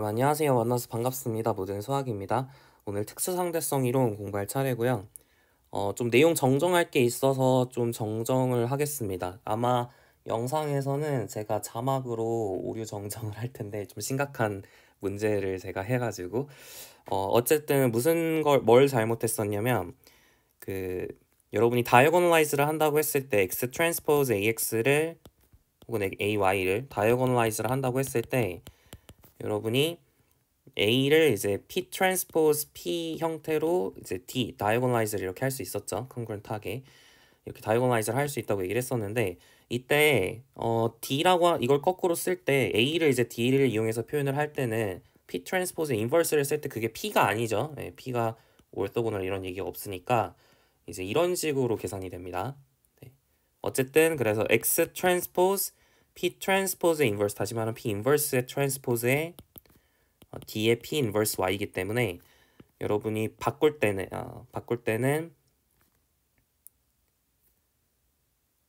여러분 안녕하세요. 만나서 반갑습니다. 모든 수학입니다. 오늘 특수상대성 이론 공부할 차례고요. 좀 내용 정정할 게 있어서 좀 정정을 하겠습니다. 아마 영상에서는 제가 자막으로 오류 정정을 할 텐데 좀 심각한 문제를 제가 해가지고 어쨌든 뭘 잘못했었냐면 그 여러분이 다이어고널라이즈를 한다고 했을 때 x 트랜스포즈 ax를 혹은 ay를 다이어고널라이즈를 한다고 했을 때 여러분이 A를 이제 P 트랜스포즈 P 형태로 이제 D 다이어고널라이즈를 이렇게 할 수 있었죠. 컨그런트하게 이렇게 다이어고널라이즈를 할 수 있다고 얘기를 했었는데 이때 D라고 이걸 거꾸로 쓸 때 A를 이제 D를 이용해서 표현을 할 때는 P 트랜스포즈 인버스를 쓸 때 그게 P가 아니죠. 네, P가 올토고널 이런 얘기가 없으니까 이제 이런 식으로 계산이 됩니다. 네. 어쨌든 그래서 X 트랜스포즈 P 트랜스포즈의 인버스 다시 말하면 P 인버스의 트랜스포즈의 D의 P 인버스 Y이기 때문에 여러분이 바꿀 때는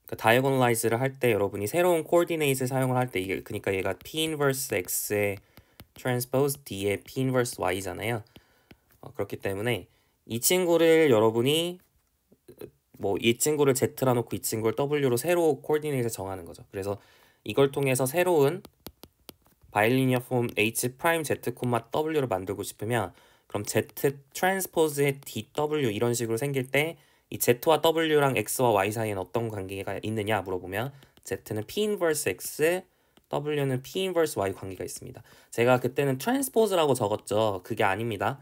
그 다이어고널라이즈를 할 때 여러분이 새로운 코디네이트를 사용을 할 때 이게 그러니까 얘가 P 인버스 X의 트랜스포즈 D의 P 인버스 Y잖아요. 그렇기 때문에 이 친구를 여러분이 뭐 이 친구를 Z라 놓고 이 친구를 W로 새로 코디네이트를 정하는 거죠. 그래서 이걸 통해서 새로운 바이리니어 폼 H 프라임 Z 콤마 W를 만들고 싶으면 그럼 Z 트랜스포즈의 DW 이런 식으로 생길 때 이 Z와 W랑 X와 Y 사이에는 어떤 관계가 있느냐 물어보면 Z는 P 인버스 X, W는 P 인버스 Y 관계가 있습니다. 제가 그때는 트랜스포즈라고 적었죠. 그게 아닙니다.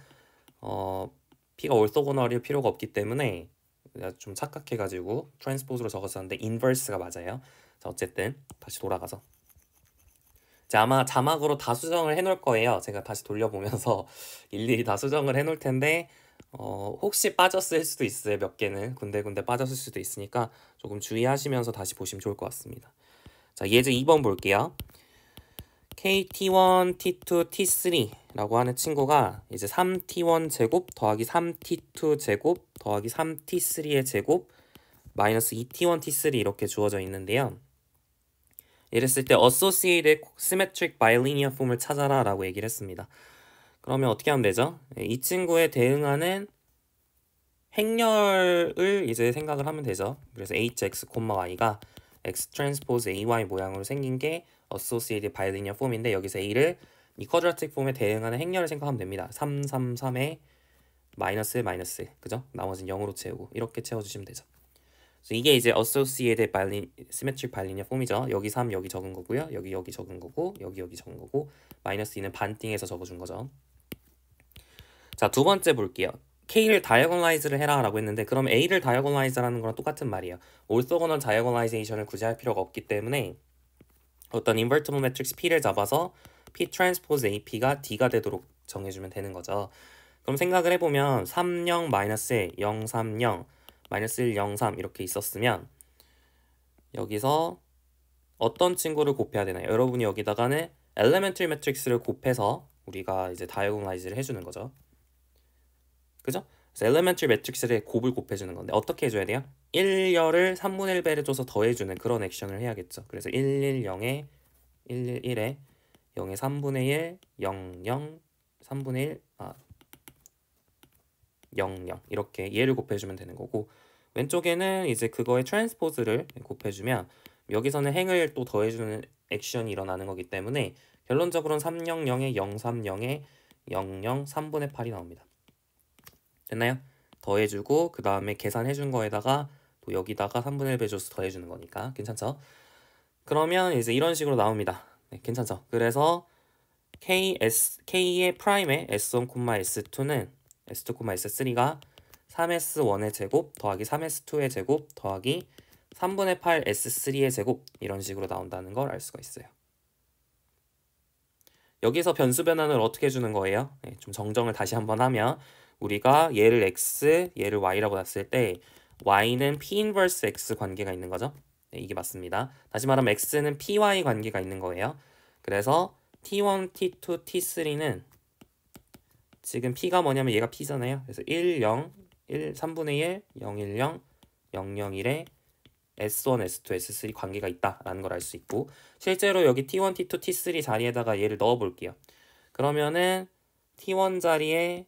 P가 올소고널일 필요가 없기 때문에 좀 착각해가지고 트랜스포즈로 적었었는데 인버스가 맞아요. 자, 어쨌든 다시 돌아가서 아마 자막으로 다 수정을 해놓을 거예요. 제가 다시 돌려보면서 일일이 다 수정을 해놓을 텐데 혹시 빠졌을 수도 있어요. 몇 개는 군데군데 빠졌을 수도 있으니까 조금 주의하시면서 다시 보시면 좋을 것 같습니다. 자, 예제 2번 볼게요. KT1, T2, T3라고 하는 친구가 이제 3T1 제곱 더하기 3T2 제곱 더하기 3T3의 제곱 마이너스 2T1, T3 이렇게 주어져 있는데요. 이랬을 때 associated symmetric bilinear form을 찾아라 라고 얘기를 했습니다. 그러면 어떻게 하면 되죠? 이 친구에 대응하는 행렬을 이제 생각을 하면 되죠. 그래서 hx, y가 x 트랜스포즈 ay 모양으로 생긴 게 associated bilinear form인데 여기서 a를 이 quadratic form에 대응하는 행렬을 생각하면 됩니다. 3, 3, 3에 마이너스, 마이너스, 그죠? 나머지는 0으로 채우고 이렇게 채워주시면 되죠. 이게 이제 associated symmetric bilinear form이죠. 여기 3 여기 적은 거고요. 여기 적은 거고 여기 적은 거고 마이너스 2는 반띵해서 적어준 거죠. 자, 두 번째 볼게요. K를 다이어고널라이즈를 해라 라고 했는데 그럼 A를 다이어고널라이즈라는 거랑 똑같은 말이에요. 올소고널 다이어고널라이제이션을 굳이 할 필요가 없기 때문에 어떤 인버티블 매트릭스 P를 잡아서 P 트랜스포즈 AP가 D가 되도록 정해주면 되는 거죠. 그럼 생각을 해보면 30 마이너스 1, 0, 3, 0 마이너스 1, 0, 3 이렇게 있었으면 여기서 어떤 친구를 곱해야 되나요? 여러분이 여기다가는 엘레멘터리 매트릭스를 곱해서 우리가 이제 다이어고널라이즈를 해주는 거죠. 그죠? 그래서 엘레멘터리 매트릭스를 곱을 곱해주는 건데 어떻게 해줘야 돼요? 1열을 3분의 1배를 줘서 더해주는 그런 액션을 해야겠죠. 그래서 1, 1, 0에 1, 1, 1에 0에 3분의 1, 0, 0, 3분의 1, 0, 0 이렇게 얘를 곱해주면 되는 거고 왼쪽에는 이제 그거의 트랜스포즈를 곱해주면 여기서는 행을 또 더해주는 액션이 일어나는 거기 때문에 결론적으로는 300에 030에 00 3분의 8이 나옵니다. 됐나요? 더해주고 그 다음에 계산해준 거에다가 또 여기다가 3분의 1배 줘서 더해주는 거니까 괜찮죠? 그러면 이제 이런 식으로 나옵니다. 네, 괜찮죠? 그래서 K의 프라임의 S1, S2는 S2, S3가 3S1의 제곱 더하기 3S2의 제곱 더하기 3분의 8 S3의 제곱 이런 식으로 나온다는 걸 알 수가 있어요. 여기서 변수 변환을 어떻게 해주는 거예요? 네, 좀 정정을 다시 한번 하면 우리가 얘를 X, 얘를 Y라고 놨을 때 Y는 P 인버스 X 관계가 있는 거죠. 네, 이게 맞습니다. 다시 말하면 X는 PY 관계가 있는 거예요. 그래서 T1, T2, T3는 지금 P가 뭐냐면 얘가 P잖아요. 그래서 1, 0, 1, 3분의 1, 0, 1, 0, 0, 0, 1에 S1, S2, S3 관계가 있다라는 걸 알 수 있고 실제로 여기 T1, T2, T3 자리에다가 얘를 넣어 볼게요. 그러면은 T1 자리에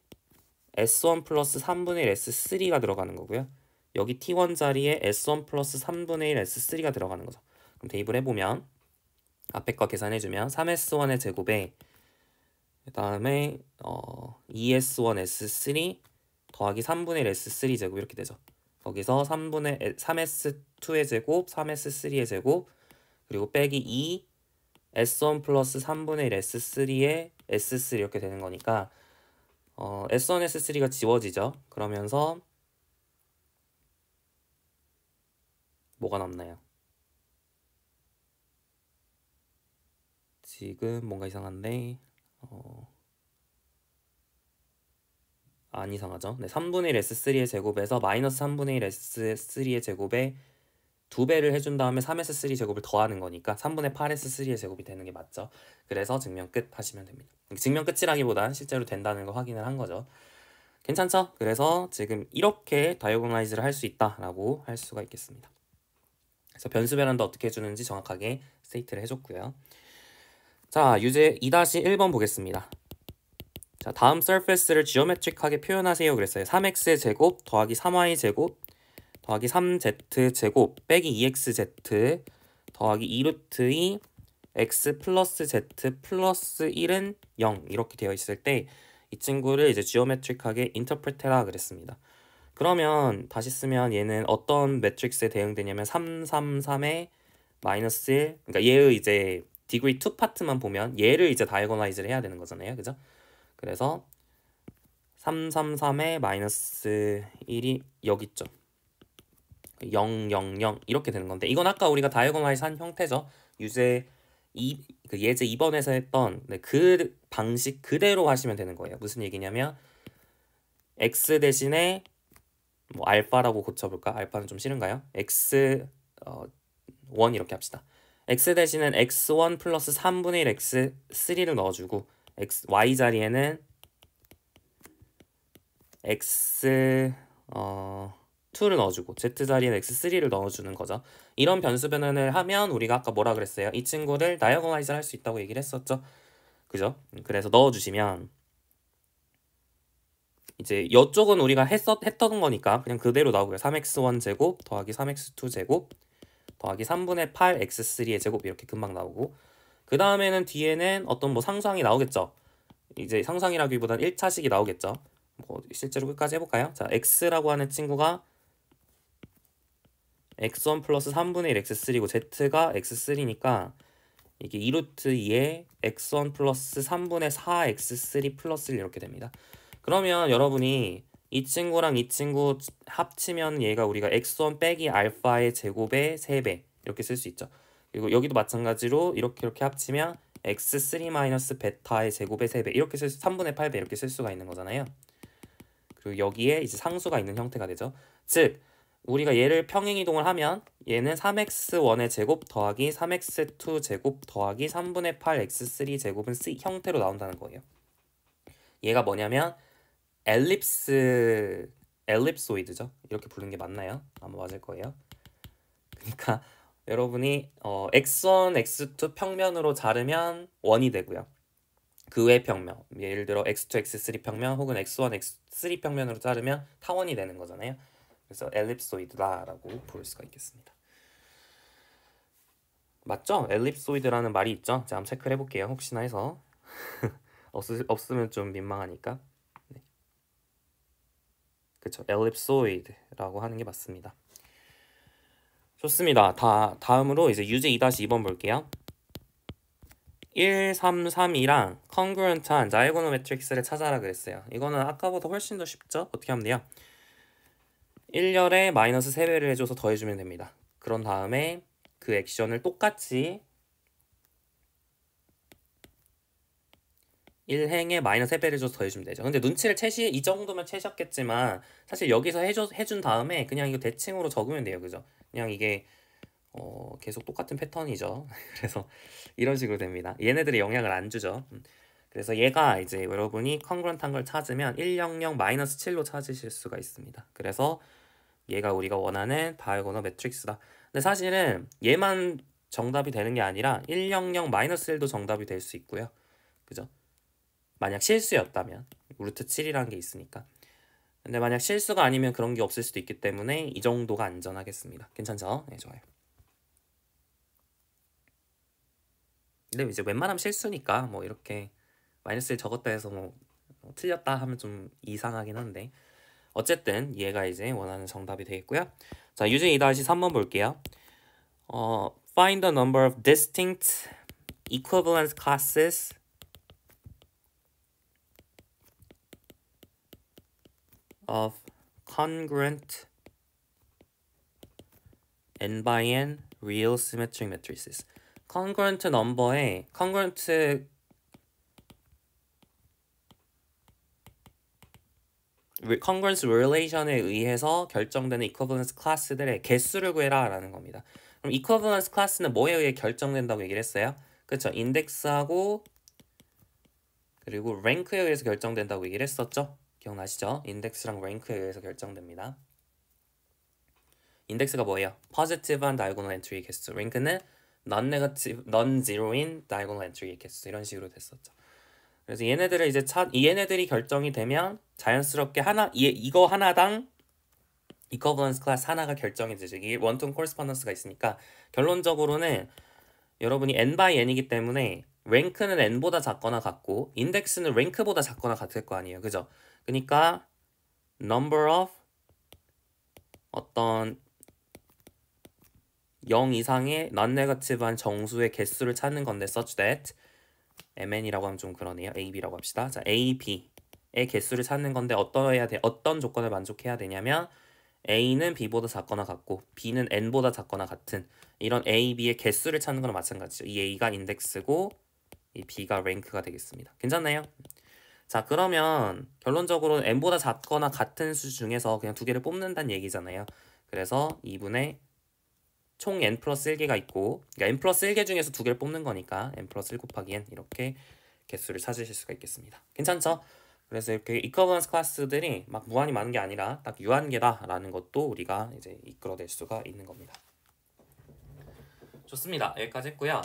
S1 플러스 3분의 1 S3가 들어가는 거고요. 여기 T1 자리에 S1 플러스 3분의 1 S3가 들어가는 거죠. 그럼 대입을 해보면 앞에 거 계산해주면 3S1의 제곱에 그 다음에 2S1 S3 더하기 3분의 1 S3 제곱 이렇게 되죠. 거기서 3S2의 제곱, 3S3의 제곱, 그리고 빼기 2 S1 플러스 3분의 1 S3의 S3 이렇게 되는 거니까 S1, S3가 지워지죠. 그러면서 뭐가 남나요? 지금 뭔가 이상한데 안 이상하죠? 네, 3분의 1 S3의 제곱에서 마이너스 3분의 1 S3의 제곱에 2배를 해준 다음에 3S3 제곱을 더하는 거니까 3분의 8 S3의 제곱이 되는 게 맞죠. 그래서 증명 끝 하시면 됩니다. 증명 끝이라기보단 실제로 된다는 거 확인을 한 거죠. 괜찮죠? 그래서 지금 이렇게 다이어고널라이즈를 할 수 있다라고 할 수가 있겠습니다. 그래서 변수 변환도 어떻게 해주는지 정확하게 스테이트를 해줬고요. 자, 유제 2-1번 보겠습니다. 자, 다음 서페스를 지오메트릭하게 표현하세요 그랬어요. 3x 제곱 더하기 3y 제곱 더하기 3z 제곱 빼기 2xz 더하기 2루트 2 x 플러스 z 플러스 1은 0 이렇게 되어 있을 때 이 친구를 이제 지오메트릭하게 인터프레트라 그랬습니다. 그러면 다시 쓰면 얘는 어떤 매트릭스에 대응되냐면 3, 3, 3에 마이너스 1 그러니까 얘의 이제 디그리 2 파트만 보면 얘를 이제 다이어고널라이즈를 해야 되는 거잖아요. 그죠? 그래서 3, 3, 3에 마이너스 1이 여기 있죠. 0, 0, 0 이렇게 되는 건데 이건 아까 우리가 다이어고널라이즈 한 형태죠. 유제 그 예제 2번에서 했던 그 방식 그대로 하시면 되는 거예요. 무슨 얘기냐면 x 대신에 뭐 알파라고 고쳐볼까? 알파는 좀 싫은가요? x 1 이렇게 합시다. x 대신엔 x1 플러스 3분의 1 x3를 넣어주고 y 자리에는 x 2를 넣어주고 z 자리에는 x3를 넣어주는 거죠. 이런 변수 변환을 하면 우리가 아까 뭐라 그랬어요? 이 친구를 다이어고널라이즈 할 수 있다고 얘기를 했었죠. 그죠? 그래서 넣어주시면 이제 이쪽은 우리가 했던 거니까 그냥 그대로 나오고요. 3x1 제곱 더하기 3x2 제곱 더하기 3분의 8 x3의 제곱 이렇게 금방 나오고 그 다음에는 뒤에는 어떤 뭐 상수항이 나오겠죠. 이제 상수항이라기보다는 1차식이 나오겠죠. 뭐 실제로 끝까지 해볼까요? 자, x라고 하는 친구가 x1 플러스 3분의 1 x3고 z가 x3니까 이게 2루트 2에 x1 플러스 3분의 4 x3 플러스 1 이렇게 됩니다. 그러면 여러분이 이 친구랑 이 친구 합치면 얘가 우리가 x1 빼기 알파의 제곱의 3배 이렇게 쓸 수 있죠. 그리고 여기도 마찬가지로 이렇게 합치면 x3 마이너스 베타의 제곱의 3배 이렇게 3분의 8배 이렇게 쓸 수가 있는 거잖아요. 그리고 여기에 이제 상수가 있는 형태가 되죠. 즉 우리가 얘를 평행이동을 하면 얘는 3x1의 제곱 더하기 3x2 제곱 더하기 3분의 8 x3 제곱은 C 형태로 나온다는 거예요. 얘가 뭐냐면 엘립소이드죠. 이렇게 부르는 게 맞나요? 아마 맞을 거예요. 그러니까 여러분이 x1, x2 평면으로 자르면 1이 되고요. 그 외 평면, 예를 들어 x2, x3 평면 혹은 x1, x3 평면으로 자르면 타원이 되는 거잖아요. 그래서 엘립소이드다라고 부를 수가 있겠습니다. 맞죠? 엘립소이드라는 말이 있죠? 자, 한번 체크를 해볼게요. 혹시나 해서 없으면 좀 민망하니까. 네. 그쵸? 엘립소이드라고 하는 게 맞습니다. 좋습니다. 다음으로 이제 유제 2-2번 볼게요. 1, 3, 3이랑 컨그런트한 다이아고널 매트릭스를 찾아라 그랬어요. 이거는 아까보다 훨씬 더 쉽죠? 어떻게 하면 돼요? 1열에 마이너스 3배를 해줘서 더해주면 됩니다. 그런 다음에 그 액션을 똑같이 1행에 마이너스 3배를 줘서 더해주면 되죠. 근데 눈치를 이 정도면 채셨겠지만 사실 여기서 해준 다음에 그냥 이거 대칭으로 적으면 돼요. 그죠? 그냥 이게 계속 똑같은 패턴이죠. 그래서 이런 식으로 됩니다. 얘네들이 영향을 안 주죠. 그래서 얘가 이제 여러분이 컨그런트한 걸 찾으면 100 마이너스 7로 찾으실 수가 있습니다. 그래서 얘가 우리가 원하는 다이아고널 매트릭스다. 근데 사실은 얘만 정답이 되는 게 아니라 100 마이너스 1도 정답이 될 수 있고요. 그죠? 만약 실수였다면 루트 7이라는 게 있으니까. 근데 만약 실수가 아니면 그런 게 없을 수도 있기 때문에 이 정도가 안전하겠습니다. 괜찮죠? 네, 좋아요. 근데 이제 웬만하면 실수니까 뭐 이렇게 마이너스를 적었다 해서 뭐 틀렸다 하면 좀 이상하긴 한데 어쨌든 얘가 이제 원하는 정답이 되겠고요. 자, 유제 2-3번 볼게요. Find the number of distinct equivalence classes of congruent n by n real symmetric matrices. congruent number에 congruence relation에 의해서 결정되는 equivalence class들의 개수를 구해라 라는 겁니다. 그럼 equivalence class는 뭐에 의해 결정된다고 얘기를 했어요? 그쵸? 인덱스하고 그리고 랭크에 의해서 결정된다고 얘기를 했었죠? 기억나시죠? 인덱스랑 랭크에 의해서 결정됩니다. 인덱스가 뭐예요? 포지티브한 다이고널 엔트리 개수. 랭크는 non-zero인 다이고널 엔트리 개수. 이런 식으로 됐었죠. 그래서 얘네들을 이제 얘네들이 결정이 되면 자연스럽게 이거 하나당 equivalence class 하나가 결정이 되죠. 이게 원투 코레스폰던스가 있으니까 결론적으로는 여러분이 n by n이기 때문에 랭크는 n보다 작거나 같고 인덱스는 랭크보다 작거나 같을 거 아니에요. 그죠? 그러니까 number of 어떤 0 이상의 non-negative한 정수의 개수를 찾는 건데 such that mn이라고 하면 좀 그러네요. ab라고 합시다. 자, a, b의 개수를 찾는 건데 어떤 조건을 만족해야 되냐면 a는 b보다 작거나 같고 b는 n보다 작거나 같은 이런 a, b의 개수를 찾는 거랑 마찬가지죠. 이 a가 인덱스고 이 b가 랭크가 되겠습니다. 괜찮나요? 자, 그러면 결론적으로 n보다 작거나 같은 수 중에서 그냥 두 개를 뽑는다는 얘기잖아요. 그래서 2분의 총 n 플러스 1개가 있고 그러니까 n 플러스 1개 중에서 두 개를 뽑는 거니까 n 플러스 1 곱하기 n 이렇게 개수를 찾으실 수가 있겠습니다. 괜찮죠? 그래서 이렇게 equivalence 클래스들이 막 무한히 많은 게 아니라 딱 유한계다라는 것도 우리가 이제 이끌어낼 수가 있는 겁니다. 좋습니다. 여기까지 했고요.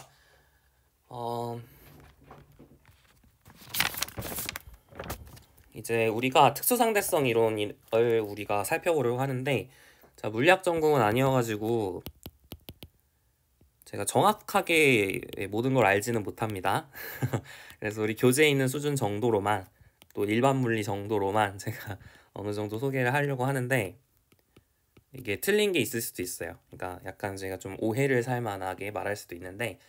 이제 우리가 특수상대성 이론을 우리가 살펴보려고 하는데 자, 물리학 전공은 아니어가지고 제가 정확하게 모든 걸 알지는 못합니다. 그래서 우리 교재에 있는 수준 정도로만 또 일반 물리 정도로만 제가 어느 정도 소개를 하려고 하는데 이게 틀린 게 있을 수도 있어요. 그러니까 약간 제가 좀 오해를 살 만하게 말할 수도 있는데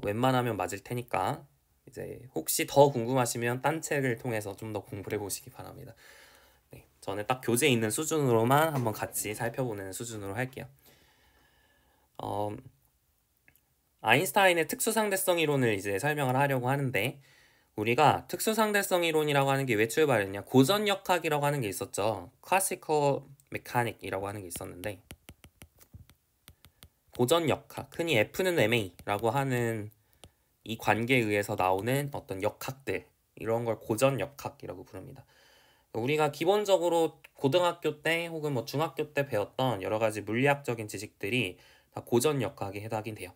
웬만하면 맞을 테니까 이제 혹시 더 궁금하시면 딴 책을 통해서 좀 더 공부를 해보시기 바랍니다. 네, 저는 딱 교재에 있는 수준으로만 한번 같이 살펴보는 수준으로 할게요. 아인슈타인의 특수상대성 이론을 이제 설명을 하려고 하는데 우리가 특수상대성 이론이라고 하는 게 왜 출발했냐? 고전역학이라고 하는 게 있었죠. 클래시컬 메카닉이라고 하는 게 있었는데 고전역학, 흔히 F는 MA라고 하는 이 관계에 의해서 나오는 어떤 역학들 이런 걸 고전역학이라고 부릅니다. 우리가 기본적으로 고등학교 때 혹은 뭐 중학교 때 배웠던 여러 가지 물리학적인 지식들이 다 고전역학에 해당이 돼요.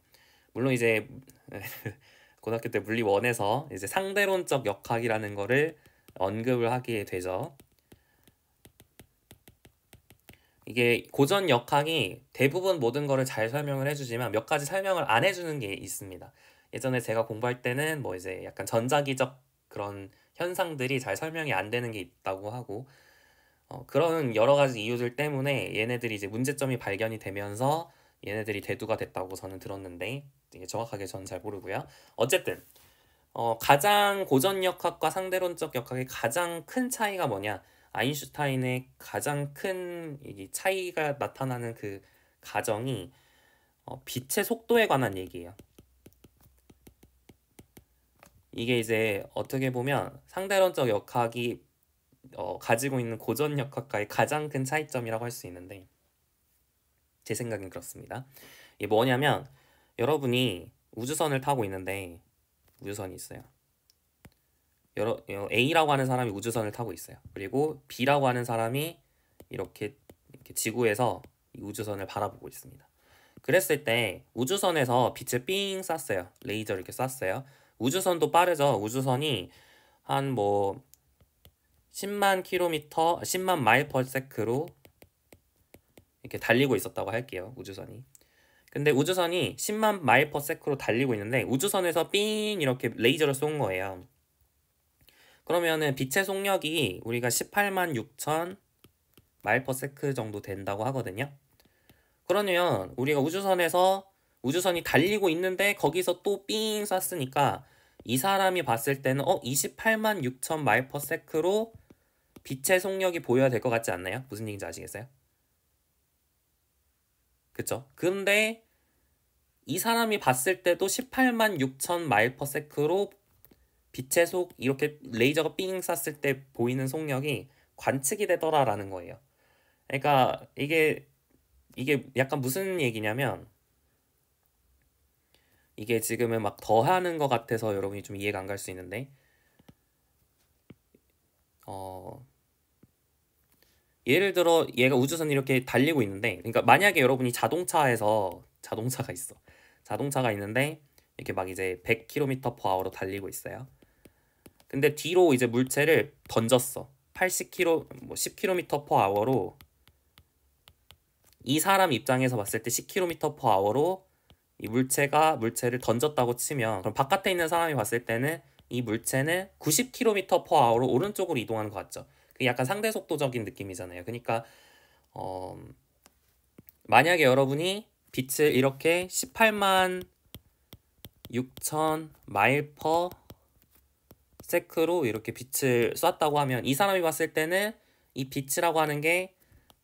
물론 이제 고등학교 때 물리 1에서 이제 상대론적 역학이라는 거를 언급을 하게 되죠. 이게 고전 역학이 대부분 모든 거를 잘 설명을 해주지만 몇 가지 설명을 안 해주는 게 있습니다. 예전에 제가 공부할 때는 뭐 이제 약간 전자기적 그런 현상들이 잘 설명이 안 되는 게 있다고 하고 그런 여러 가지 이유들 때문에 얘네들이 이제 문제점이 발견이 되면서 얘네들이 대두가 됐다고 저는 들었는데 이게 정확하게 저는 잘 모르고요. 어쨌든 가장 고전역학과 상대론적 역학의 가장 큰 차이가 뭐냐? 아인슈타인의 가장 큰 이 차이가 나타나는 그 가정이 빛의 속도에 관한 얘기예요. 이게 이제 어떻게 보면 상대론적 역학이 가지고 있는 고전역학과의 가장 큰 차이점이라고 할 수 있는데 제 생각엔 그렇습니다. 이게 뭐냐면 여러분이 우주선을 타고 있는데 우주선이 있어요. A라고 하는 사람이 우주선을 타고 있어요. 그리고 B라고 하는 사람이 이렇게 지구에서 이 우주선을 바라보고 있습니다. 그랬을 때 우주선에서 빛을 삥 쐈어요. 레이저를 이렇게 쐈어요. 우주선도 빠르죠. 우주선이 한 뭐 10만 마일 per sec로 이렇게 달리고 있었다고 할게요. 우주선이. 근데 우주선이 10만 마일 per sec로 달리고 있는데 우주선에서 삥 이렇게 레이저를 쏜 거예요. 그러면은 빛의 속력이 우리가 18만 6천 마일 per sec 정도 된다고 하거든요. 그러면 우리가 우주선이 달리고 있는데 거기서 또 삥 쐈으니까 이 사람이 봤을 때는 28만 6천 마일 per sec로 빛의 속력이 보여야 될 것 같지 않나요? 무슨 얘기인지 아시겠어요? 그쵸? 근데 이 사람이 봤을 때도 18만 6천 마일 per sec로 빛의 이렇게 레이저가 삥 쐈을 때 보이는 속력이 관측이 되더라라는 거예요. 그러니까 이게 약간 무슨 얘기냐면 이게 지금은 막 더하는 것 같아서 여러분이 좀 이해가 안 갈 수 있는데 예를 들어 얘가 우주선이 이렇게 달리고 있는데 그러니까 만약에 여러분이 자동차가 있어. 자동차가 있는데 이렇게 막 이제 100km/h로 달리고 있어요. 근데 뒤로 이제 물체를 던졌어. 80km, 뭐 10km/h로 이 사람 입장에서 봤을 때 10km/h로 이 물체를 던졌다고 치면 그럼 바깥에 있는 사람이 봤을 때는 이 물체는 90km/h로 오른쪽으로 이동하는 것 같죠. 그게 약간 상대속도적인 느낌이잖아요. 그러니까 만약에 여러분이 빛을 이렇게 18만 6천 마일 퍼 세크로 이렇게 빛을 쐈다고 하면 이 사람이 봤을 때는 이 빛이라고 하는 게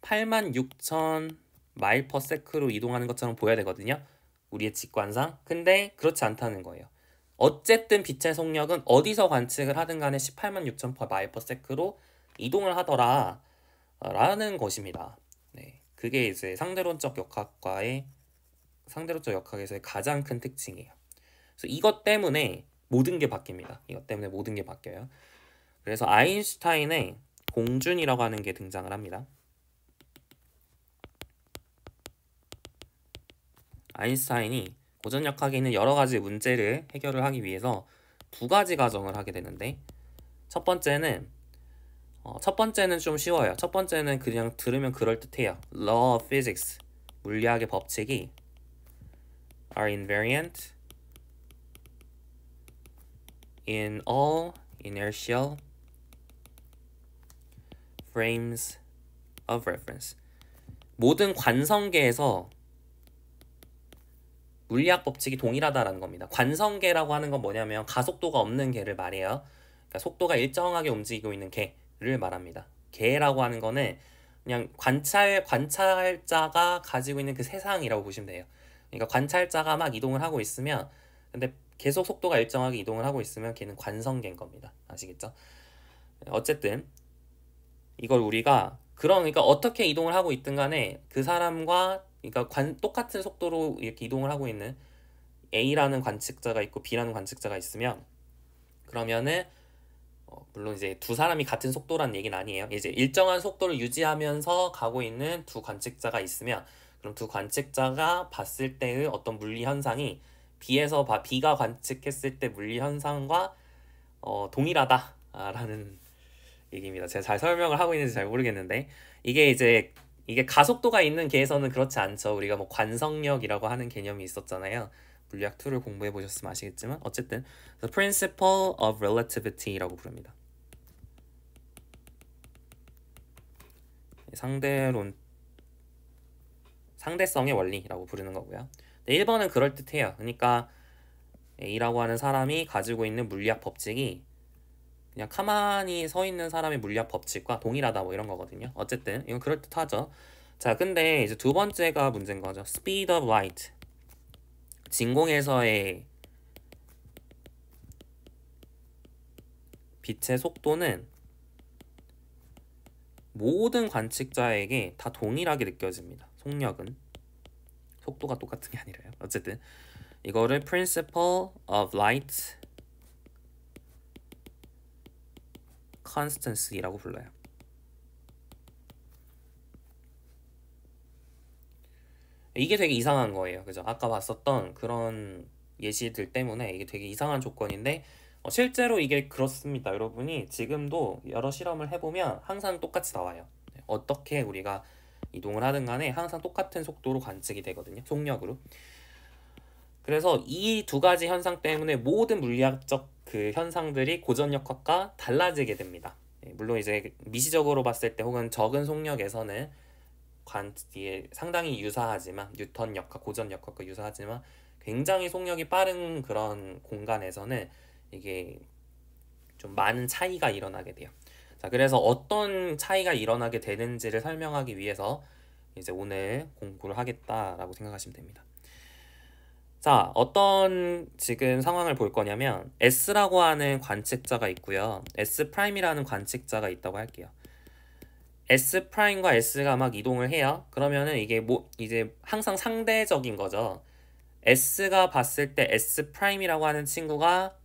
8만 6천 마일 퍼 세크로 이동하는 것처럼 보여야 되거든요. 우리의 직관상. 근데 그렇지 않다는 거예요. 어쨌든 빛의 속력은 어디서 관측을 하든 간에 18만 6천 마일 퍼 세크로 이동을 하더라 라는 것입니다. 네, 그게 이제 상대론적 역학에서의 가장 큰 특징이에요. 그래서 이것 때문에 모든 게 바뀝니다. 이것 때문에 모든 게 바뀌어요. 그래서 아인슈타인의 공준이라고 하는 게 등장을 합니다. 아인슈타인이 고전역학에 있는 여러 가지 문제를 해결을 하기 위해서 두 가지 가정을 하게 되는데 첫 번째는 좀 쉬워요. 첫 번째는 그냥 들으면 그럴듯해요. Law of physics, 물리학의 법칙이 are invariant in all inertial frames of reference. 모든 관성계에서 물리학 법칙이 동일하다라는 겁니다. 관성계라고 하는 건 뭐냐면 가속도가 없는 계를 말해요. 그러니까 속도가 일정하게 움직이고 있는 계를 말합니다. 계라고 하는 거는 그냥 관찰자가 가지고 있는 그 세상이라고 보시면 돼요. 그러니까 관찰자가 막 이동을 하고 있으면 근데 계속 속도가 일정하게 이동을 하고 있으면 걔는 관성계인 겁니다. 아시겠죠? 어쨌든 이걸 우리가 그러니까 어떻게 이동을 하고 있든 간에 그 사람과 그러니까 똑같은 속도로 이렇게 이동을 하고 있는 A라는 관측자가 있고 B라는 관측자가 있으면 그러면은 물론 이제 두 사람이 같은 속도라는 얘기는 아니에요. 이제 일정한 속도를 유지하면서 가고 있는 두 관측자가 있으면 그럼 두 관측자가 봤을 때의 어떤 물리 현상이 B가 관측했을 때 물리 현상과 동일하다라는 얘기입니다. 제가 잘 설명을 하고 있는지 잘 모르겠는데 이게 가속도가 있는 계에서는 그렇지 않죠. 우리가 뭐 관성력이라고 하는 개념이 있었잖아요. 물리학 2를 공부해 보셨으면 아시겠지만 어쨌든 The Principle of Relativity라고 부릅니다. 상대성의 원리라고 부르는 거고요. 1번은 그럴듯해요. 그러니까 A라고 하는 사람이 가지고 있는 물리학 법칙이 그냥 가만히 서 있는 사람의 물리학 법칙과 동일하다 뭐 이런 거거든요. 어쨌든 이건 그럴듯하죠. 자, 근데 이제 두 번째가 문제인 거죠. Speed of light. 진공에서의 빛의 속도는 모든 관측자에게 다 동일하게 느껴집니다. 속도가 똑같은 게 아니라요. 어쨌든 이거를 Principle of Light Constancy라고 불러요. 이게 되게 이상한 거예요. 그죠? 아까 봤었던 그런 예시들 때문에 이게 되게 이상한 조건인데 실제로 이게 그렇습니다. 여러분이 지금도 여러 실험을 해보면 항상 똑같이 나와요. 어떻게 우리가 이동을 하든 간에 항상 똑같은 속도로 관측이 되거든요. 속력으로. 그래서 이 두 가지 현상 때문에 모든 물리학적 그 현상들이 고전력학과 달라지게 됩니다. 물론 이제 미시적으로 봤을 때 혹은 적은 속력에서는 뒤에 상당히 유사하지만 뉴턴력과 고전력학과 유사하지만 굉장히 속력이 빠른 그런 공간에서는 이게 좀 많은 차이가 일어나게 돼요. 자, 그래서 어떤 차이가 일어나게 되는지를 설명하기 위해서 이제 오늘 공부를 하겠다라고 생각하시면 됩니다. 자, 어떤 지금 상황을 볼 거냐면 S라고 하는 관측자가 있고요. S'이라는 관측자가 있다고 할게요. S'과 S가 막 이동을 해요. 그러면은 이게 뭐 이제 항상 상대적인 거죠. S가 봤을 때 S'이라고 하는 친구가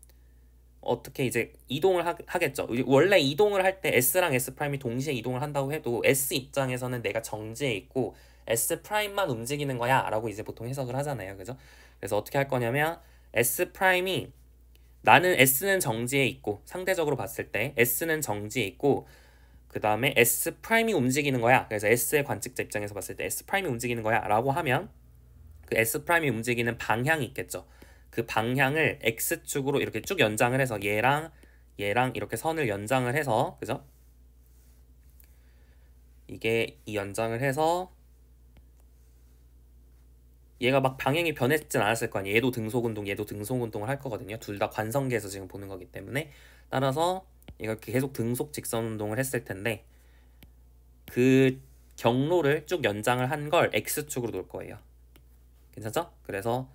어떻게 이제 이동을 하겠죠. 원래 이동을 할 때 S랑 S'이 동시에 이동을 한다고 해도 S 입장에서는 내가 정지해 있고 S'만 움직이는 거야 라고 이제 보통 해석을 하잖아요. 그죠? 그래서 어떻게 할 거냐면 S'이 나는 S는 정지해 있고 상대적으로 봤을 때 S는 정지해 있고 그 다음에 S'이 움직이는 거야. 그래서 S의 관측자 입장에서 봤을 때 S'이 움직이는 거야 라고 하면 그 S'이 움직이는 방향이 있겠죠. 그 방향을 X축으로 이렇게 쭉 연장을 해서 얘랑 이렇게 선을 연장을 해서 그죠? 이게 이 연장을 해서 얘가 막 방향이 변했진 않았을 거 아니에요. 얘도 등속운동, 얘도 등속운동을 할 거거든요. 둘 다 관성계에서 지금 보는 거기 때문에 따라서 얘가 계속 등속 직선운동을 했을 텐데 그 경로를 쭉 연장을 한 걸 X축으로 놓을 거예요. 괜찮죠? 그래서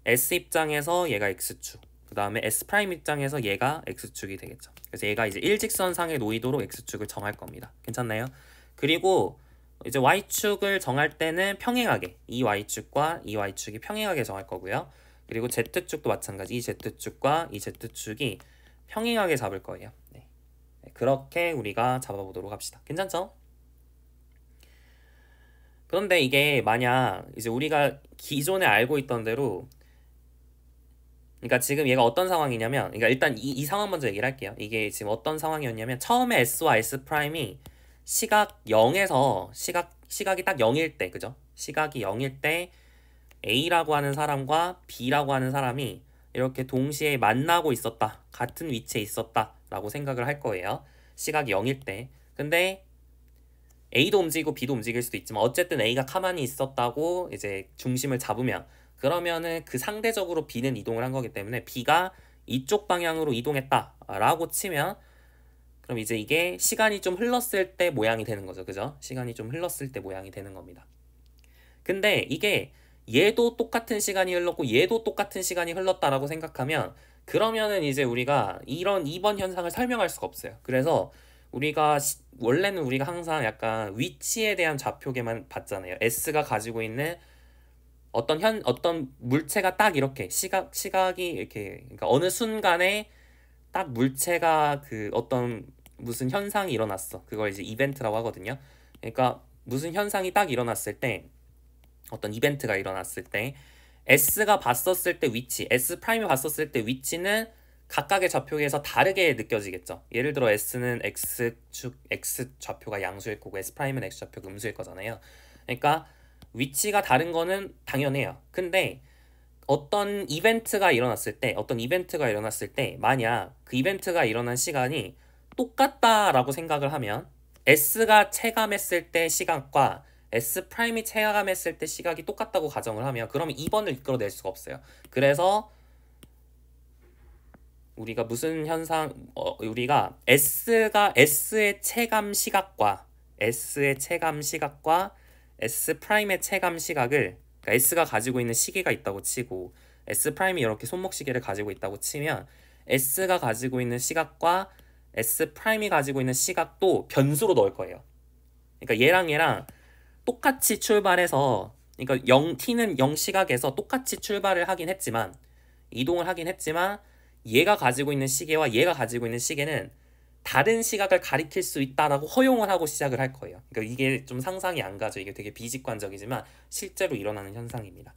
S 입장에서 얘가 X축, 그 다음에 S' 입장에서 얘가 X축이 되겠죠. 그래서 얘가 이제 일직선상에 놓이도록 X축을 정할 겁니다. 괜찮나요? 그리고 이제 Y축을 정할 때는 평행하게 이 Y축과 이 Y축이 평행하게 정할 거고요. 그리고 Z축도 마찬가지 이 Z축과 이 Z축이 평행하게 잡을 거예요. 네. 그렇게 우리가 잡아보도록 합시다. 괜찮죠? 그런데 이게 만약 이제 우리가 기존에 알고 있던 대로 그러니까 지금 얘가 어떤 상황이냐면 그러니까 일단 이 상황 먼저 얘기를 할게요. 이게 지금 어떤 상황이었냐면 처음에 S와 S'이 시각 0에서 시각이 딱 0일 때 그죠? 시각이 0일 때 A라고 하는 사람과 B라고 하는 사람이 이렇게 동시에 만나고 있었다. 같은 위치에 있었다. 라고 생각을 할 거예요. 시각이 0일 때. 근데 A도 움직이고 B도 움직일 수도 있지만 어쨌든 A가 가만히 있었다고 이제 중심을 잡으면 그러면은 그 상대적으로 B는 이동을 한 거기 때문에 B가 이쪽 방향으로 이동했다 라고 치면 그럼 이제 이게 시간이 좀 흘렀을 때 모양이 되는 거죠. 그죠? 시간이 좀 흘렀을 때 모양이 되는 겁니다. 근데 이게 얘도 똑같은 시간이 흘렀고 얘도 똑같은 시간이 흘렀다라고 생각하면 그러면은 이제 우리가 이런 2번 현상을 설명할 수가 없어요. 그래서 우리가 원래는 우리가 항상 약간 위치에 대한 좌표계만 봤잖아요. S가 가지고 있는 어떤 물체가 딱 이렇게 시각이 이렇게 그러니까 어느 순간에 딱 물체가 그 어떤 무슨 현상이 일어났어. 그걸 이제 이벤트라고 하거든요. 그러니까 무슨 현상이 딱 일어났을 때 어떤 이벤트가 일어났을 때 S가 봤었을 때 위치, S'이 봤었을 때 위치는 각각의 좌표에서 다르게 느껴지겠죠. 예를 들어 S는 X축, X 좌표가 양수일 거고 S'은 X 좌표가 음수일 거잖아요. 그러니까 위치가 다른 거는 당연해요. 근데 어떤 이벤트가 일어났을 때 만약 그 이벤트가 일어난 시간이 똑같다라고 생각을 하면 S가 체감했을 때 시각과 S'이 체감했을 때 시각이 똑같다고 가정을 하면 그러면 2번을 이끌어낼 수가 없어요. 그래서 우리가 무슨 현상 우리가 S의 체감 시각과 S'의 체감 시각과 S'의 체감 시각을 그러니까 S가 가지고 있는 시계가 있다고 치고 S'이 이렇게 손목시계를 가지고 있다고 치면 S가 가지고 있는 시각과 S'이 가지고 있는 시각도 변수로 넣을 거예요. 그러니까 얘랑 똑같이 출발해서 그러니까 T는 0시각에서 똑같이 출발을 하긴 했지만 이동을 하긴 했지만 얘가 가지고 있는 시계와 얘가 가지고 있는 시계는 다른 시각을 가리킬 수 있다라고 허용을 하고 시작을 할 거예요. 그러니까 이게 좀 상상이 안 가죠. 이게 되게 비직관적이지만 실제로 일어나는 현상입니다.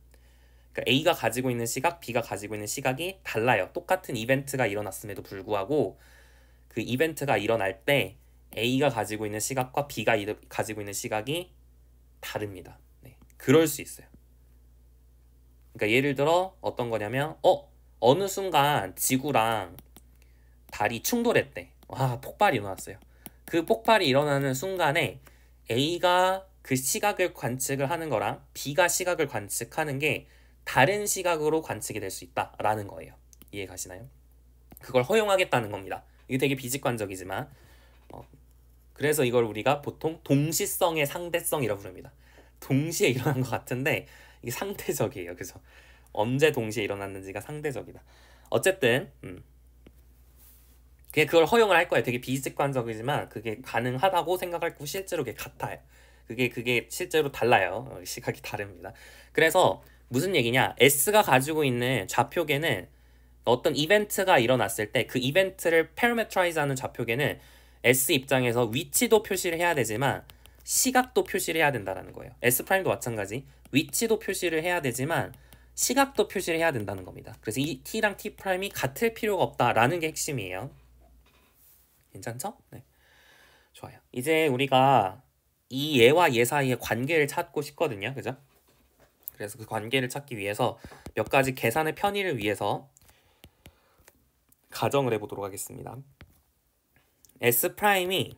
그러니까 A가 가지고 있는 시각, B가 가지고 있는 시각이 달라요. 똑같은 이벤트가 일어났음에도 불구하고 그 이벤트가 일어날 때 A가 가지고 있는 시각과 B가 가지고 있는 시각이 다릅니다. 네, 그럴 수 있어요. 그러니까 예를 들어 어떤 거냐면 어느 순간 지구랑 달이 충돌했대. 와, 폭발이 일어났어요. 그 폭발이 일어나는 순간에 A가 그 시각을 관측을 하는 거랑 B가 시각을 관측하는 게 다른 시각으로 관측이 될 수 있다라는 거예요. 이해 가시나요? 그걸 허용하겠다는 겁니다. 이게 되게 비직관적이지만 그래서 이걸 우리가 보통 동시성의 상대성이라고 부릅니다. 동시에 일어난 것 같은데 이게 상대적이에요. 그래서 언제 동시에 일어났는지가 상대적이다. 어쨌든 그걸 허용을 할 거예요. 되게 비직관적이지만 그게 가능하다고 생각할 거 실제로 그게 같아요. 그게 실제로 달라요. 시각이 다릅니다. 그래서 무슨 얘기냐? S가 가지고 있는 좌표계는 어떤 이벤트가 일어났을 때 그 이벤트를 parameterize하는 좌표계는 S 입장에서 위치도 표시를 해야 되지만 시각도 표시를 해야 된다는 거예요. S'도 마찬가지. 위치도 표시를 해야 되지만 시각도 표시를 해야 된다는 겁니다. 그래서 이 T랑 T'이 같을 필요가 없다라는 게 핵심이에요. 괜찮죠? 네. 좋아요. 이제 우리가 이 얘와 얘 사이의 관계를 찾고 싶거든요. 그죠? 그래서 그 관계를 찾기 위해서 몇 가지 계산의 편의를 위해서 가정을 해보도록 하겠습니다. S'이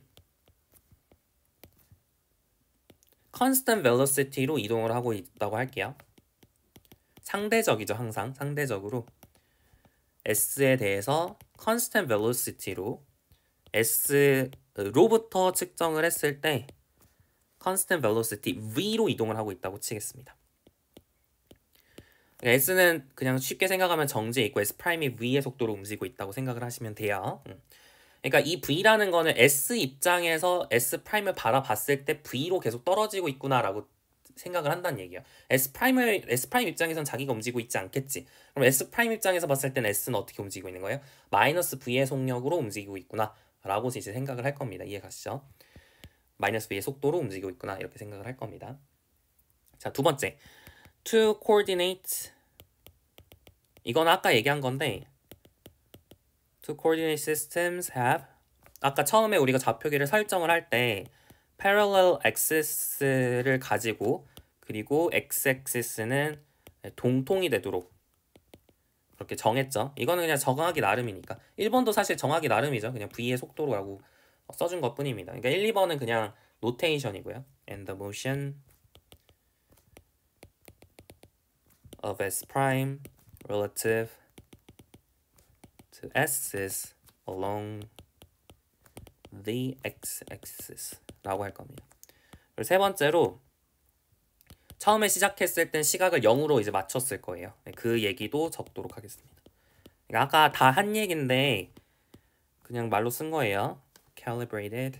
constant velocity로 이동을 하고 있다고 할게요. 상대적이죠. 항상 상대적으로 S에 대해서 constant velocity로 S로부터 측정을 했을 때 constant velocity V로 이동을 하고 있다고 치겠습니다. S는 그냥 쉽게 생각하면 정지해 있고 S'이 V의 속도로 움직이고 있다고 생각을 하시면 돼요. 그러니까 이 V라는 거는 S 입장에서 S'을 바라봤을 때 V로 계속 떨어지고 있구나라고 생각을 한다는 얘기예요. S' 입장에선 자기가 움직이고 있지 않겠지. 그럼 S' 입장에서 봤을 때는 S는 어떻게 움직이고 있는 거예요? 마이너스 V의 속력으로 움직이고 있구나 라고 이제 생각을 할 겁니다. 이해 가시죠? 마이너스 V의 속도로 움직이고 있구나 이렇게 생각을 할 겁니다. 자, 두 번째 to coordinate 이건 아까 얘기한 건데 Two coordinate systems have 아까 처음에 우리가 좌표계를 설정을 할 때 parallel axis를 가지고 그리고 x-axis는 동통이 되도록 그렇게 정했죠. 이거는 그냥 정하기 나름이니까 1번도 사실 정하기 나름이죠. 그냥 v의 속도로라고 써준 것 뿐입니다. 그러니까 1, 2번은 그냥 노테이션이고요. And the motion of S prime relative to S's along the x-axis 라고 할 겁니다. 그리고 세 번째로 처음에 시작했을 땐 시각을 0으로 이제 맞췄을 거예요. 그 얘기도 적도록 하겠습니다. 그러니까 아까 다 한 얘기인데 그냥 말로 쓴 거예요. Calibrated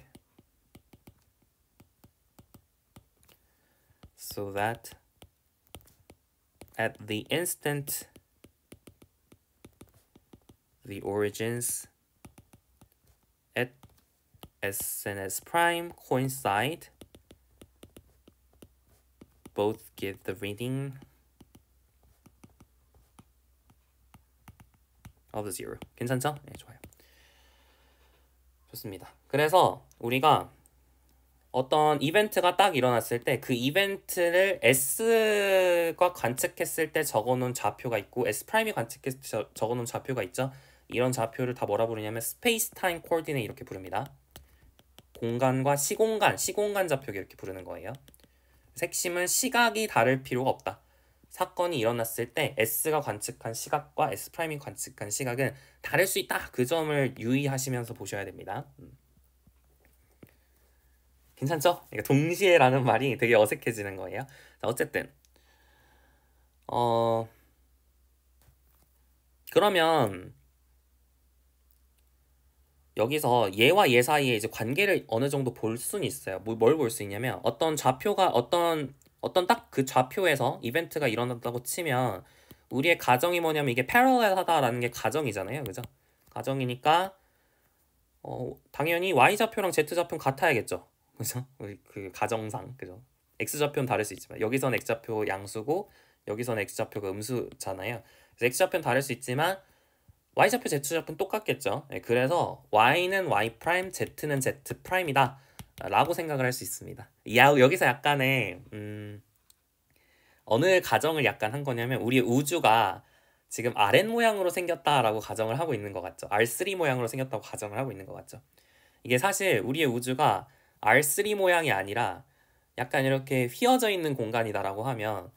so that at the instant the origins at S and S prime coincide both give the reading of the zero. 괜찮죠? 네, 좋아요. 좋습니다. 그래서 우리가 어떤 이벤트가 딱 일어났을 때 그 이벤트를 S가 관측했을 때 적어놓은 좌표가 있고 S'이 관측했을 때 적어놓은 좌표가 있죠. 이런 좌표를 다 뭐라 부르냐면 스페이스 타임 코디네이트 이렇게 부릅니다. 공간과 시공간 좌표가 이렇게 부르는 거예요. 핵심은 시각이 다를 필요가 없다. 사건이 일어났을 때 S가 관측한 시각과 S'이 관측한 시각은 다를 수 있다. 그 점을 유의하시면서 보셔야 됩니다. 괜찮죠? 그러니까 동시에라는 말이 되게 어색해지는 거예요. 자, 어쨌든 그러면 여기서 얘와 얘 사이에 이제 관계를 어느 정도 볼 수는 있어요. 뭘 볼 수 있냐면 어떤 좌표가 어떤 딱 그 좌표에서 이벤트가 일어났다고 치면 우리의 가정이 뭐냐면 이게 패러렐하다라는 게 가정이잖아요. 그죠? 가정이니까 당연히 Y좌표랑 Z좌표는 같아야겠죠. 그죠? 우리 그 가정상. 그죠? X좌표는 다를 수 있지만 여기선 X좌표 양수고 여기서는 x좌표가 음수잖아요. 그래서 x좌표는 다를 수 있지만 y좌표, z좌표는 똑같겠죠. 네, 그래서 y는 y 프라임, z는 z 프라임이다 라고 생각을 할 수 있습니다. 여기서 약간의 어느 가정을 약간 한 거냐면 우리 우주가 지금 RN 모양으로 생겼다라고 가정을 하고 있는 것 같죠. R3 모양으로 생겼다고 가정을 하고 있는 것 같죠. 이게 사실 우리의 우주가 R3 모양이 아니라 약간 이렇게 휘어져 있는 공간이다라고 하면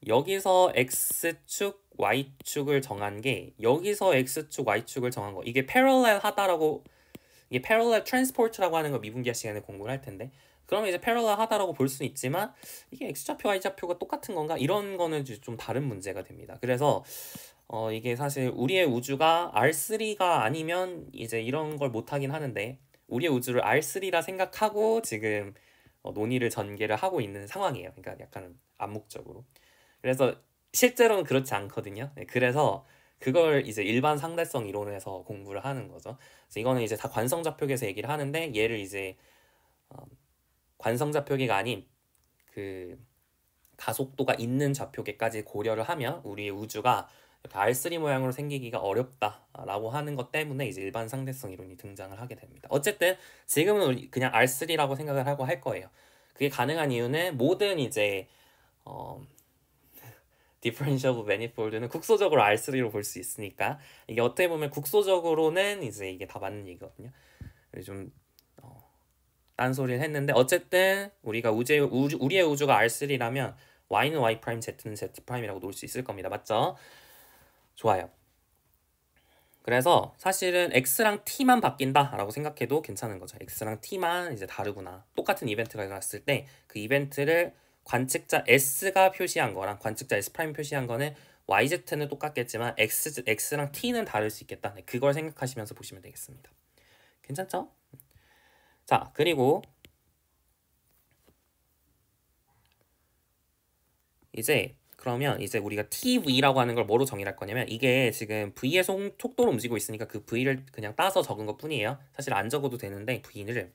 여기서 X축, Y축을 정한 게 여기서 X축, Y축을 정한 거 이게 parallel 하다라고 이게 parallel transport라고 하는 거 미분기하 시간에 공부를 할 텐데 그러면 이제 parallel 하다라고 볼 수는 있지만 이게 X좌표, Y좌표가 똑같은 건가? 이런 거는 좀 다른 문제가 됩니다. 그래서 이게 사실 우리의 우주가 R3가 아니면 이제 이런 걸 못하긴 하는데 우리의 우주를 R3라 생각하고 지금 논의를 전개를 하고 있는 상황이에요. 그러니까 약간 암묵적으로. 그래서 실제로는 그렇지 않거든요. 네, 그래서 그걸 이제 일반 상대성 이론에서 공부를 하는 거죠. 그래서 이거는 이제 다 관성좌표계에서 얘기를 하는데 얘를 이제 관성좌표계가 아닌 그 가속도가 있는 좌표계까지 고려를 하면 우리의 우주가 이렇게 R3 모양으로 생기기가 어렵다라고 하는 것 때문에 이제 일반 상대성 이론이 등장을 하게 됩니다. 어쨌든 지금은 우리 그냥 R3라고 생각을 하고 할 거예요. 그게 가능한 이유는 모든 이제 differentiable manifold는 국소적으로 R3로 볼 수 있으니까 이게 어떻게 보면 국소적으로는 이제 이게 다 맞는 얘기거든요. 좀 딴소리를 했는데 어쨌든 우리가 우리의 우주가 R3라면 Y는 Y 프라임, Z는 Z 프라임이라고 놓을 수 있을 겁니다. 맞죠? 좋아요. 그래서 사실은 X랑 T만 바뀐다라고 생각해도 괜찮은 거죠. X랑 T만 이제 다르구나. 똑같은 이벤트가 일어났을 때 그 이벤트를 관측자 S가 표시한 거랑 관측자 S 프라임 표시한 거는 YZ는 똑같겠지만 X랑 T는 다를 수 있겠다. 네, 그걸 생각하시면서 보시면 되겠습니다. 괜찮죠? 자, 그리고 이제 그러면 이제 우리가 TV라고 하는 걸 뭐로 정의할 거냐면 이게 지금 V의 속도로 움직이고 있으니까 그 V를 그냥 따서 적은 것 뿐이에요. 사실 안 적어도 되는데 V를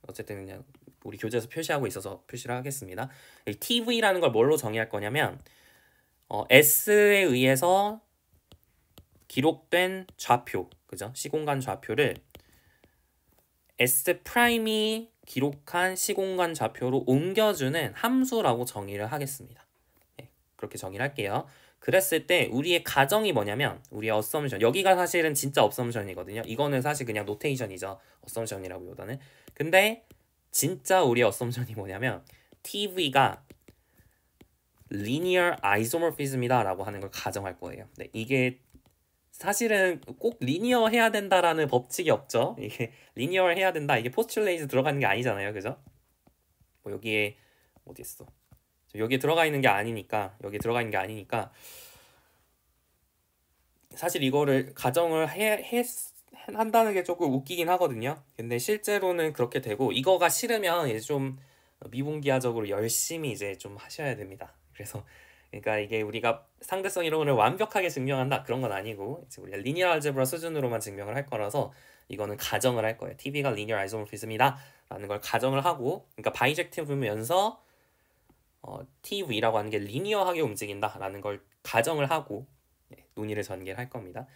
어쨌든 그냥 우리 교재에서 표시하고 있어서 표시를 하겠습니다. 이 TV라는 걸 뭘로 정의할 거냐면 S에 의해서 기록된 좌표, 그죠? 시공간 좌표를 S 프라임이 기록한 시공간 좌표로 옮겨주는 함수라고 정의를 하겠습니다. 네, 그렇게 정의를 할게요. 그랬을 때 우리의 가정이 뭐냐면 우리의 어썸션 여기가 사실은 진짜 어썸션이거든요. 이거는 사실 그냥 노테이션이죠. 어썸션이라고보다는. 근데 진짜 우리의 어썸션이 뭐냐면 TV가 linear isomorphism이다 라고 하는 걸 가정할 거예요. 네, 이게 사실은 꼭 리니어 해야 된다라는 법칙이 없죠. 이게 리니어 해야 된다. 이게 포스츄레이트 들어가는 게 아니잖아요. 그죠? 뭐 여기에 어디 있어? 여기에 들어가 있는 게 아니니까 여기 들어가 있는 게 아니니까 사실 이거를 가정을 한다는 게 조금 웃기긴 하거든요. 근데 실제로는 그렇게 되고 이거가 싫으면 이제 좀 미분기하적으로 열심히 이제 좀 하셔야 됩니다. 그래서 그러니까 이게 우리가 상대성 이론을 완벽하게 증명한다 그런 건 아니고 이제 우리가 리니어 알제브라 수준으로만 증명을 할 거라서 이거는 가정을 할 거예요. TV가 리니어 아이소모피즘이다 라는 걸 가정을 하고 그러니까 바이젝티브면서 TV라고 하는 게 리니어하게 움직인다 라는 걸 가정을 하고 논의를 전개를 할 겁니다.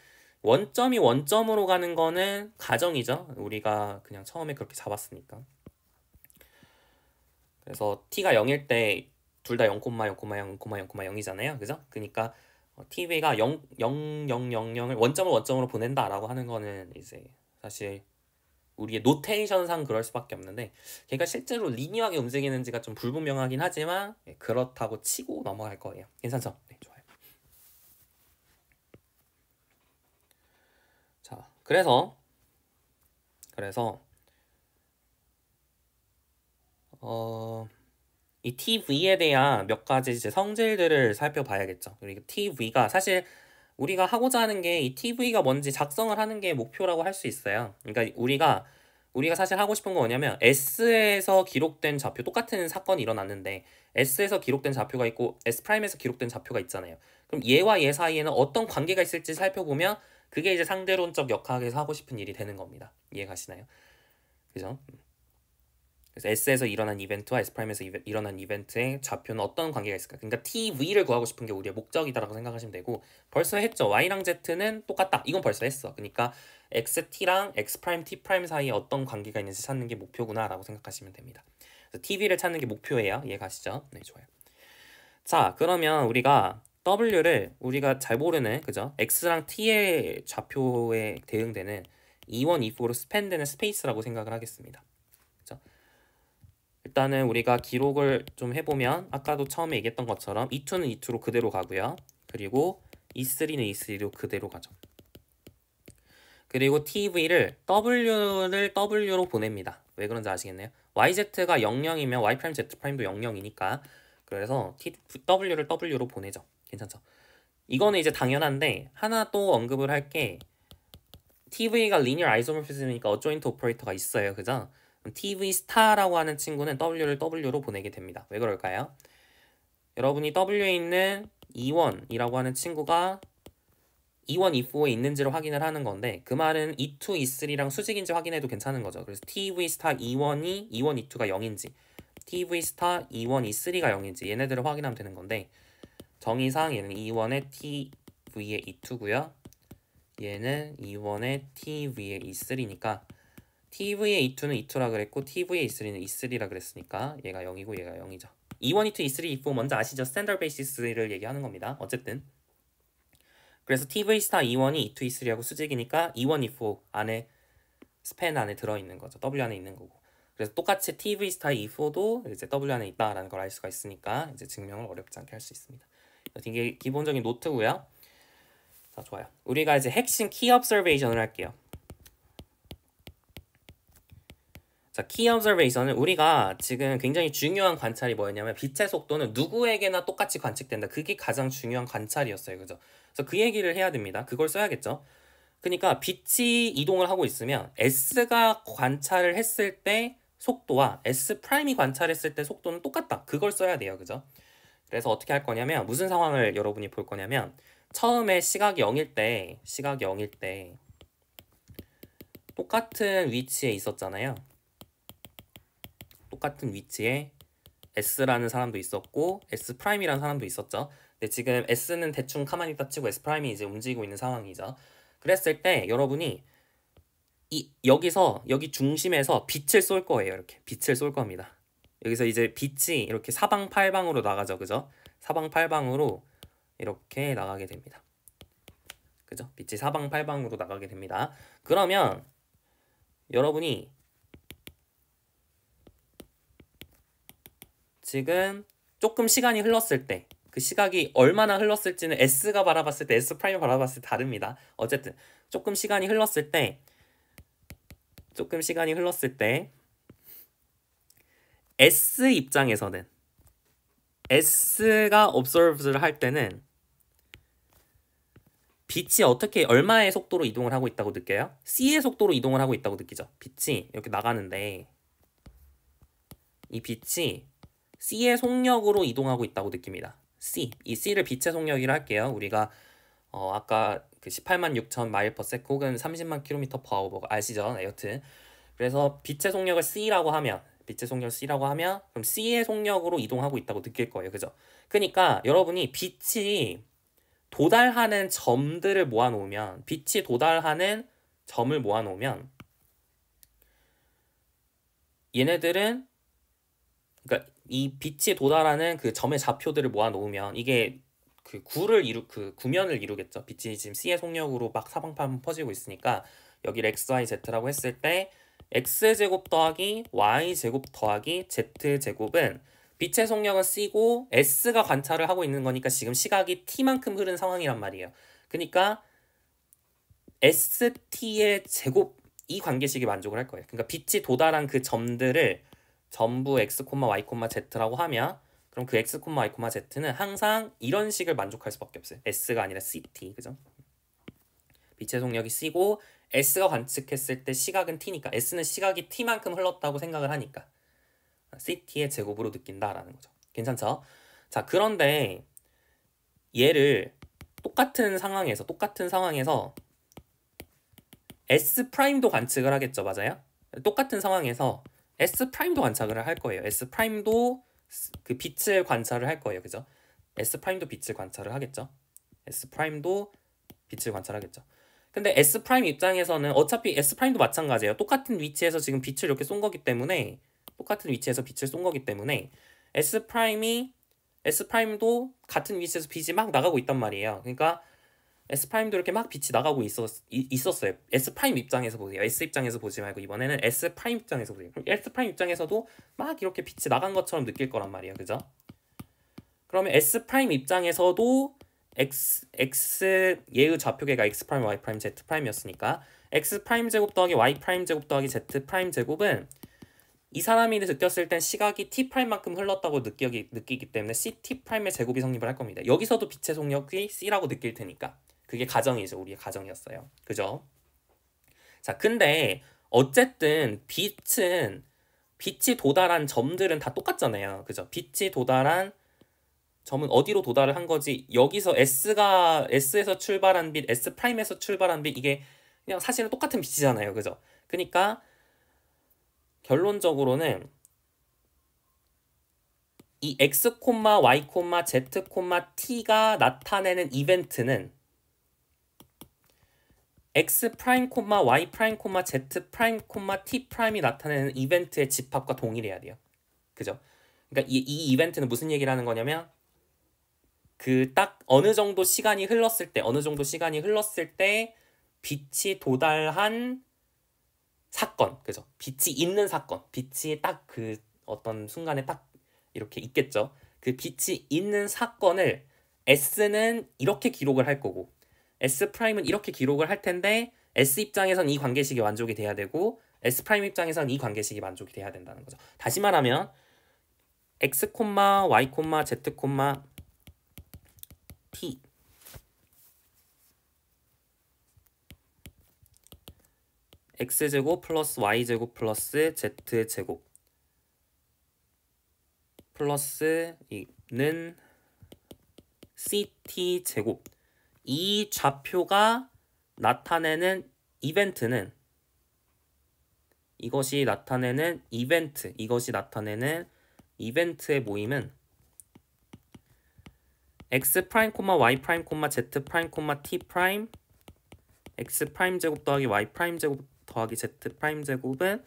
원점이 원점으로 가는 거는 가정이죠. 우리가 그냥 처음에 그렇게 잡았으니까. 그래서 t가 0일 때 둘 다 0,0,0,0,0이잖아요. 그죠? 그러니까 tv가 0, 0, 0, 0, 0을 원점으로 보낸다라고 하는 거는 이제 사실 우리의 노테이션상 그럴 수밖에 없는데 걔가 실제로 리니어하게 움직이는지가 좀 불분명하긴 하지만 그렇다고 치고 넘어갈 거예요. 괜찮죠? 네, 좋아요. 자, 그래서 이 TV에 대한 몇 가지 이제 성질들을 살펴봐야겠죠. 그리고 TV가 사실 우리가 하고자 하는 게 이 TV가 뭔지 작성을 하는 게 목표라고 할 수 있어요. 그러니까 우리가 사실 하고 싶은 거 뭐냐면 S에서 기록된 좌표 똑같은 사건이 일어났는데 S에서 기록된 좌표가 있고 S 프라임에서 기록된 좌표가 있잖아요. 그럼 얘와 얘 사이에는 어떤 관계가 있을지 살펴보면 그게 이제 상대론적 역학에서 하고 싶은 일이 되는 겁니다. 이해 가시나요? 그죠? 그래서 S에서 일어난 이벤트와 S'에서 일어난 이벤트의 좌표는 어떤 관계가 있을까? 그러니까 TV를 구하고 싶은 게 우리의 목적이다라고 생각하시면 되고 벌써 했죠. Y랑 Z는 똑같다. 이건 벌써 했어. 그러니까 XT랑 X'T' 사이에 어떤 관계가 있는지 찾는 게 목표구나라고 생각하시면 됩니다. 그래서 TV를 찾는 게 목표예요. 이해 가시죠? 네, 좋아요. 자, 그러면 우리가 W를 우리가 잘 모르는 그죠? X랑 T의 좌표에 대응되는 E1, E4로 스팬되는 스페이스라고 생각을 하겠습니다. 그죠? 일단은 우리가 기록을 좀 해보면 아까도 처음에 얘기했던 것처럼 E2는 E2로 그대로 가고요. 그리고 E3는 E3로 그대로 가죠. 그리고 TV를 W를 W로 보냅니다. 왜 그런지 아시겠네요? YZ가 00이면 Y'Z'도 00이니까 그래서 W를 W로 보내죠. 괜찮죠? 이거는 이제 당연한데 하나 또 언급을 할 게 TV가 linear isomorphism이니까 adjoint operator가 있어요. 그죠? TV star라고 하는 친구는 W를 W로 보내게 됩니다. 왜 그럴까요? 여러분이 W에 있는 E1이라고 하는 친구가 E1, E4에 있는지를 확인을 하는 건데 그 말은 E2, E3랑 수직인지 확인해도 괜찮은 거죠. 그래서 TV star E1이 E1, E2가 0인지 TV star E1, E3가 0인지 얘네들을 확인하면 되는 건데 정의상 얘는 E1의 TV의 E2고요. 얘는 E1의 TV의 E3니까 TV의 E2는 E2라 그랬고 TV의 E3는 E3라 그랬으니까 얘가 0이고 얘가 0이죠. E1, E2, E3, E4 먼저 아시죠? 스탠더드 베이시스를 얘기하는 겁니다. 어쨌든 그래서 TV 스타 E1이 E2, E3하고 수직이니까 E1, E4 안에 스팬 안에 들어있는 거죠. W 안에 있는 거고. 그래서 똑같이 TV 스타 E4도 이제 W 안에 있다라는 걸 알 수가 있으니까 이제 증명을 어렵지 않게 할 수 있습니다. 이게 기본적인 노트고요. 자, 좋아요. 우리가 이제 핵심 키 observation을 할게요. 자, 키 observation은 우리가 지금 굉장히 중요한 관찰이 뭐였냐면 빛의 속도는 누구에게나 똑같이 관측된다. 그게 가장 중요한 관찰이었어요. 그죠? 그래서 그 얘기를 해야 됩니다. 그걸 써야겠죠. 그러니까 빛이 이동을 하고 있으면 S가 관찰을 했을 때 속도와 S'이 관찰했을 때 속도는 똑같다. 그걸 써야 돼요. 그죠? 그래서 어떻게 할 거냐면 무슨 상황을 여러분이 볼 거냐면 처음에 시각이 0일 때 똑같은 위치에 있었잖아요. 똑같은 위치에 S라는 사람도 있었고 S'이라는 사람도 있었죠. 근데 지금 S는 대충 가만히 있다 치고 S'이 이제 움직이고 있는 상황이죠. 그랬을 때 여러분이 여기 중심에서 빛을 쏠 거예요. 이렇게 빛을 쏠 겁니다. 여기서 이제 빛이 이렇게 사방팔방으로 나가죠. 그죠? 사방팔방으로 이렇게 나가게 됩니다. 그죠? 빛이 사방팔방으로 나가게 됩니다. 그러면 여러분이 지금 조금 시간이 흘렀을 때 그 시각이 얼마나 흘렀을지는 S가 바라봤을 때 S'이 바라봤을 때 다릅니다. 어쨌든 조금 시간이 흘렀을 때 S 입장에서는 S가 observe를 할 때는 빛이 어떻게 얼마의 속도로 이동을 하고 있다고 느껴요? C의 속도로 이동을 하고 있다고 느끼죠. 빛이 이렇게 나가는데 이 빛이 C의 속력으로 이동하고 있다고 느낍니다. 이 C를 빛의 속력이라 할게요. 우리가 아까 그 18만 6천 마일 퍼 세컨 혹은 30만 킬로미터 퍼 아워 아시죠? 네, 여튼 그래서 빛의 속력을 C라고 하면 그럼 C의 속력으로 이동하고 있다고 느낄 거예요. 그죠? 그러니까 여러분이 빛이 도달하는 점을 모아놓으면 얘네들은 그러니까 이 빛이 도달하는 그 점의 좌표들을 모아놓으면 이게 그 구면을 이루겠죠. 빛이 지금 C의 속력으로 막 사방팔방 퍼지고 있으니까 여기를 X, Y, Z라고 했을 때 X제곱 더하기 Y제곱 더하기 Z제곱은 빛의 속력은 C고 S가 관찰을 하고 있는 거니까 지금 시각이 T만큼 흐른 상황이란 말이에요. 그러니까 ST의 제곱 이 관계식이 만족을 할 거예요. 그러니까 빛이 도달한 그 점들을 전부 X, Y, Z라고 하면 그럼 그 X, Y, Z는 항상 이런 식을 만족할 수밖에 없어요. S가 아니라 CT, 그죠? 빛의 속력이 C고 S가 관측했을 때 시각은 T니까 S는 시각이 T만큼 흘렀다고 생각을 하니까 CT의 제곱으로 느낀다라는 거죠. 괜찮죠? 자, 그런데 얘를 똑같은 상황에서 S'도 관측을 하겠죠. 맞아요? 똑같은 상황에서 S 프라임도 관찰을 할 거예요. S 프라임도 그 빛을 관찰을 할 거예요. 그죠? S 프라임도 빛을 관찰을 하겠죠. S 프라임도 빛을 관찰하겠죠. 근데 S 프라임 입장에서는 어차피 S 프라임도 마찬가지예요. 똑같은 위치에서 지금 빛을 이렇게 쏜 거기 때문에 똑같은 위치에서 빛을 쏜 거기 때문에 S 프라임도 같은 위치에서 빛이 막 나가고 있단 말이에요. 그러니까 S 프라임도 이렇게 막 빛이 나가고 있었어요. S 프라임 입장에서 보세요. S 입장에서 보지 말고 이번에는 S 프라임 입장에서 보세요. S 프라임 입장에서도 막 이렇게 빛이 나간 것처럼 느낄 거란 말이에요. 그죠? 그러면 S 프라임 입장에서도 x 얘의 좌표계가 x 프라임, y 프라임, z 프라임이었으니까 x 프라임 제곱 더하기 y 프라임 제곱 더하기 z 프라임 제곱은 이 사람이 느꼈을 땐 시각이 t 프라임만큼 흘렀다고 느끼기 때문에 ct 프라임의 제곱이 성립을 할 겁니다. 여기서도 빛의 속력이 c라고 느낄 테니까 그게 가정이죠. 우리의 가정이었어요. 그죠? 자, 근데 어쨌든 빛이 도달한 점들은 다 똑같잖아요. 그죠? 빛이 도달한 점은 어디로 도달을 한 거지? 여기서 S에서 출발한 빛, S 프라임에서 출발한 빛, 이게 그냥 사실은 똑같은 빛이잖아요. 그죠? 그러니까 결론적으로는 이 X, Y, Z, T가 나타내는 이벤트는 X 프라임, Y 프라임, Z 프라임, T 프라임이 나타내는 이벤트의 집합과 동일해야 돼요. 그죠? 그러니까 이 이벤트는 무슨 얘기를 하는 거냐면 그 딱 어느 정도 시간이 흘렀을 때 빛이 도달한 사건, 그죠? 빛이 있는 사건, 빛이 딱 그 어떤 순간에 딱 이렇게 있겠죠. 그 빛이 있는 사건을 S는 이렇게 기록을 할 거고 S 프라임은 이렇게 기록을 할 텐데 S 입장에선 이 관계식이 만족이 돼야 되고 S 프라임 입장에선 이 관계식이 만족이 돼야 된다는 거죠. 다시 말하면 X, Y, Z, T X제곱 플러스 Y제곱 플러스 Z제곱 플러스 는 CT제곱 이 좌표가 나타내는 이벤트는 이것이 나타내는 이벤트의 모임은 X 프라임, Y 프라임, Z 프라임, T 프라임 X 프라임 제곱 더하기 Y 프라임 제곱 더하기 Z 프라임 제곱은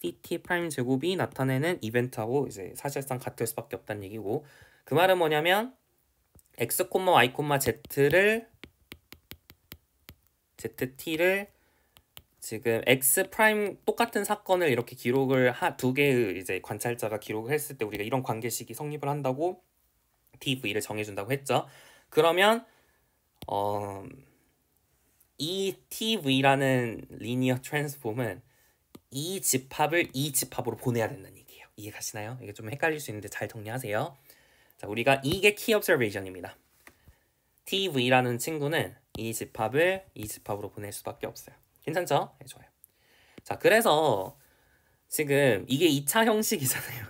CT 프라임 제곱이 나타내는 이벤트하고 이제 사실상 같을 수밖에 없다는 얘기고 그 말은 뭐냐면 X, Y, ZT를 지금 X 프라임 똑같은 사건을 이렇게 기록을 두 개의 이제 관찰자가 기록을 했을 때 우리가 이런 관계식이 성립을 한다고 TV를 정해준다고 했죠. 그러면 이 TV라는 리니어 트랜스폼은 이 집합을 이 집합으로 보내야 된다는 얘기예요. 이해 가시나요? 이게 좀 헷갈릴 수 있는데 잘 정리하세요. 자, 우리가 이게 키 observation입니다. TV라는 친구는 이 집합을 이 집합으로 보낼 수밖에 없어요. 괜찮죠? 네, 좋아요. 자, 그래서 지금 이게 2차 형식이잖아요.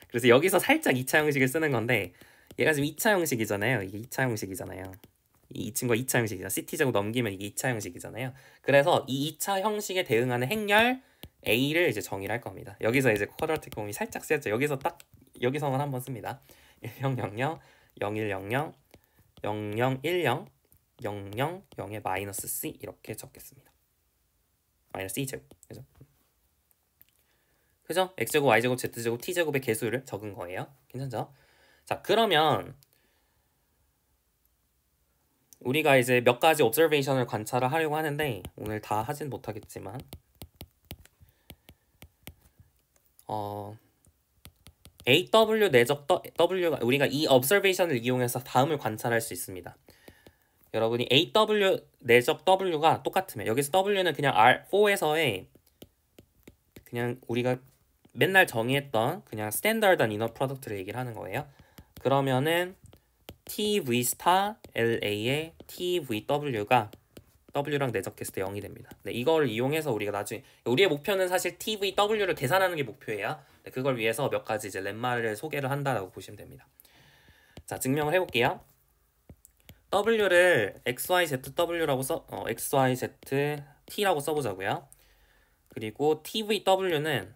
그래서 여기서 살짝 2차 형식을 쓰는 건데 얘가 지금 2차 형식이잖아요. 이게 2차 형식이잖아요. 이 친구가 2차 형식이잖아. CT제곱 넘기면 이게 2차 형식이잖아요. 그래서 이 2차 형식에 대응하는 행렬 A를 이제 정의를 할 겁니다. 여기서 이제 쿼드라틱 폼이 살짝 쓰였죠. 여기서만 한번 씁니다. 1000, 0100, 0010, 00, 0에 마이너스 C 이렇게 적겠습니다. 마이너스 C제곱. 그죠? X제곱, Y제곱, Z제곱, T제곱의 개수를 적은 거예요. 괜찮죠? 자, 그러면 우리가 이제 몇 가지 observation을 관찰을 하려고 하는데 오늘 다 하진 못하겠지만 AW 내적 W가 우리가 이 observation을 이용해서 다음을 관찰할 수 있습니다. 여러분이 AW 내적 W가 똑같으면 여기서 W는 그냥 R4에서의 그냥 우리가 맨날 정의했던 그냥 스탠다드한 이너 프로덕트를 얘기를 하는 거예요. 그러면은 TV 스타 LA의 TVW가 W랑 내적했을 때 0이 됩니다. 네, 이걸 이용해서 우리가 나중에 우리의 목표는 사실 TVW를 계산하는 게 목표예요. 네, 그걸 위해서 몇 가지 이제 렛마를 소개를 한다라고 보시면 됩니다. 자, 증명을 해볼게요. W를 XYZW라고 XYZT라고 써보자고요. 그리고 TVW는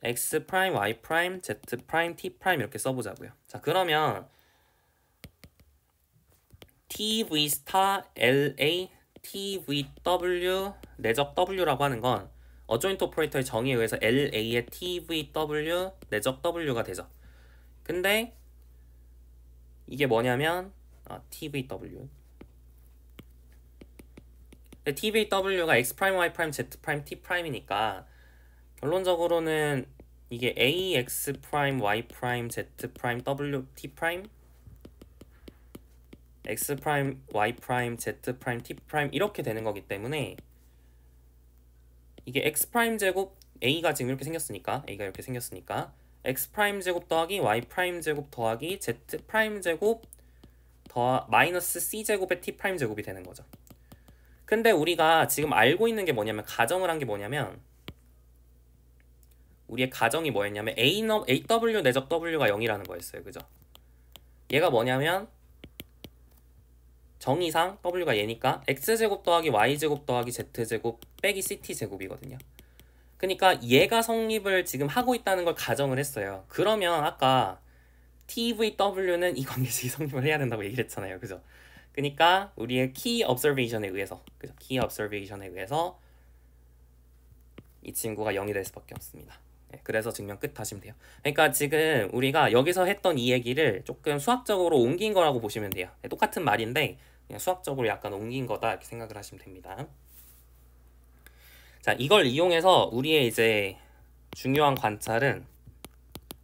x 프라임, y 프라임, z 프라임, t 프라임 이렇게 써보자고요. 자, 그러면 tv 스타 LA tvw 내적 w라고 하는 건 어조인트 오퍼레이터의 정의에 의해서 LA의 tvw 내적 w가 되죠. 근데 이게 뭐냐면 tvw tvw가 x 프라임, y 프라임, z 프라임, t 프라임이니까 결론적으로는 이게 ax 프라임, y 프라임, z 프라임, w, t 프라임 x 프라임, y 프라임, z 프라임, t 프라임 이렇게 되는 거기 때문에 이게 x 프라임 제곱 a가 지금 이렇게 생겼으니까 a가 이렇게 생겼으니까 x 프라임 제곱 더하기 y 프라임 제곱 더하기 z 프라임 제곱 더 마이너스 c 제곱의 t 프라임 제곱이 되는 거죠. 근데 우리가 지금 알고 있는 게 뭐냐면 가정을 한 게 뭐냐면 우리의 가정이 뭐였냐면 AW 내적 W가 0이라는 거였어요. 그죠? 얘가 뭐냐면 정의상 W가 얘니까 X제곱 더하기 Y제곱 더하기 Z제곱 빼기 CT제곱이거든요. 그러니까 얘가 성립을 지금 하고 있다는 걸 가정을 했어요. 그러면 아까 TVW는 이 관계식이 성립을 해야 된다고 얘기를 했잖아요. 그죠? 그러니까 우리의 키 observation에 의해서 그죠? 키 observation에 의해서 이 친구가 0이 될 수밖에 없습니다. 그래서 증명 끝 하시면 돼요. 그러니까 지금 우리가 여기서 했던 이 얘기를 조금 수학적으로 옮긴 거라고 보시면 돼요. 똑같은 말인데 그냥 수학적으로 약간 옮긴 거다 이렇게 생각을 하시면 됩니다. 자, 이걸 이용해서 우리의 이제 중요한 관찰은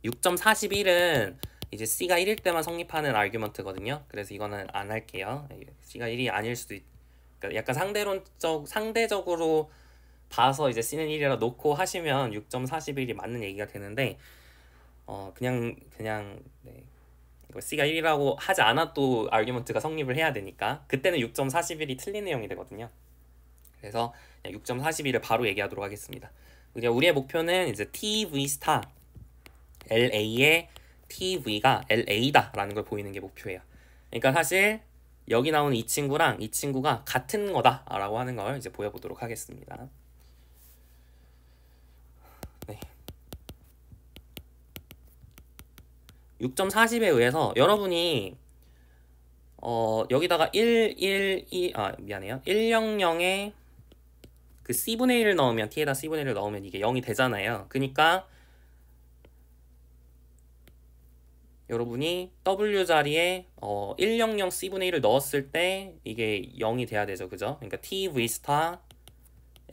6.41은 이제 C가 1일 때만 성립하는 아규먼트거든요. 그래서 이거는 안 할게요. C가 1이 아닐 수도 그러니까 약간 상대적으로 봐서 이제 C는 1이라 놓고 하시면 6.41이 맞는 얘기가 되는데 그냥 네. 이거 C가 1이라고 하지 않아도 아규먼트가 성립을 해야 되니까 그때는 6.41이 틀린 내용이 되거든요. 그래서 6.41을 바로 얘기하도록 하겠습니다. 우리의 목표는 이제 TV 스타 LA의 TV가 LA다라는 걸 보이는 게 목표예요. 그러니까 사실 여기 나오는 이 친구랑 이 친구가 같은 거다라고 하는 걸 이제 보여보도록 하겠습니다. 네. 6.40에 의해서 여러분이 여기다가 100에 그 C분의 1을 넣으면 T에다 C분의 1을 넣으면 이게 0이 되잖아요. 그러니까 여러분이 W 자리에 100 C분의 1을 넣었을 때 이게 0이 돼야 되죠. 그죠? 그러니까 TV 스타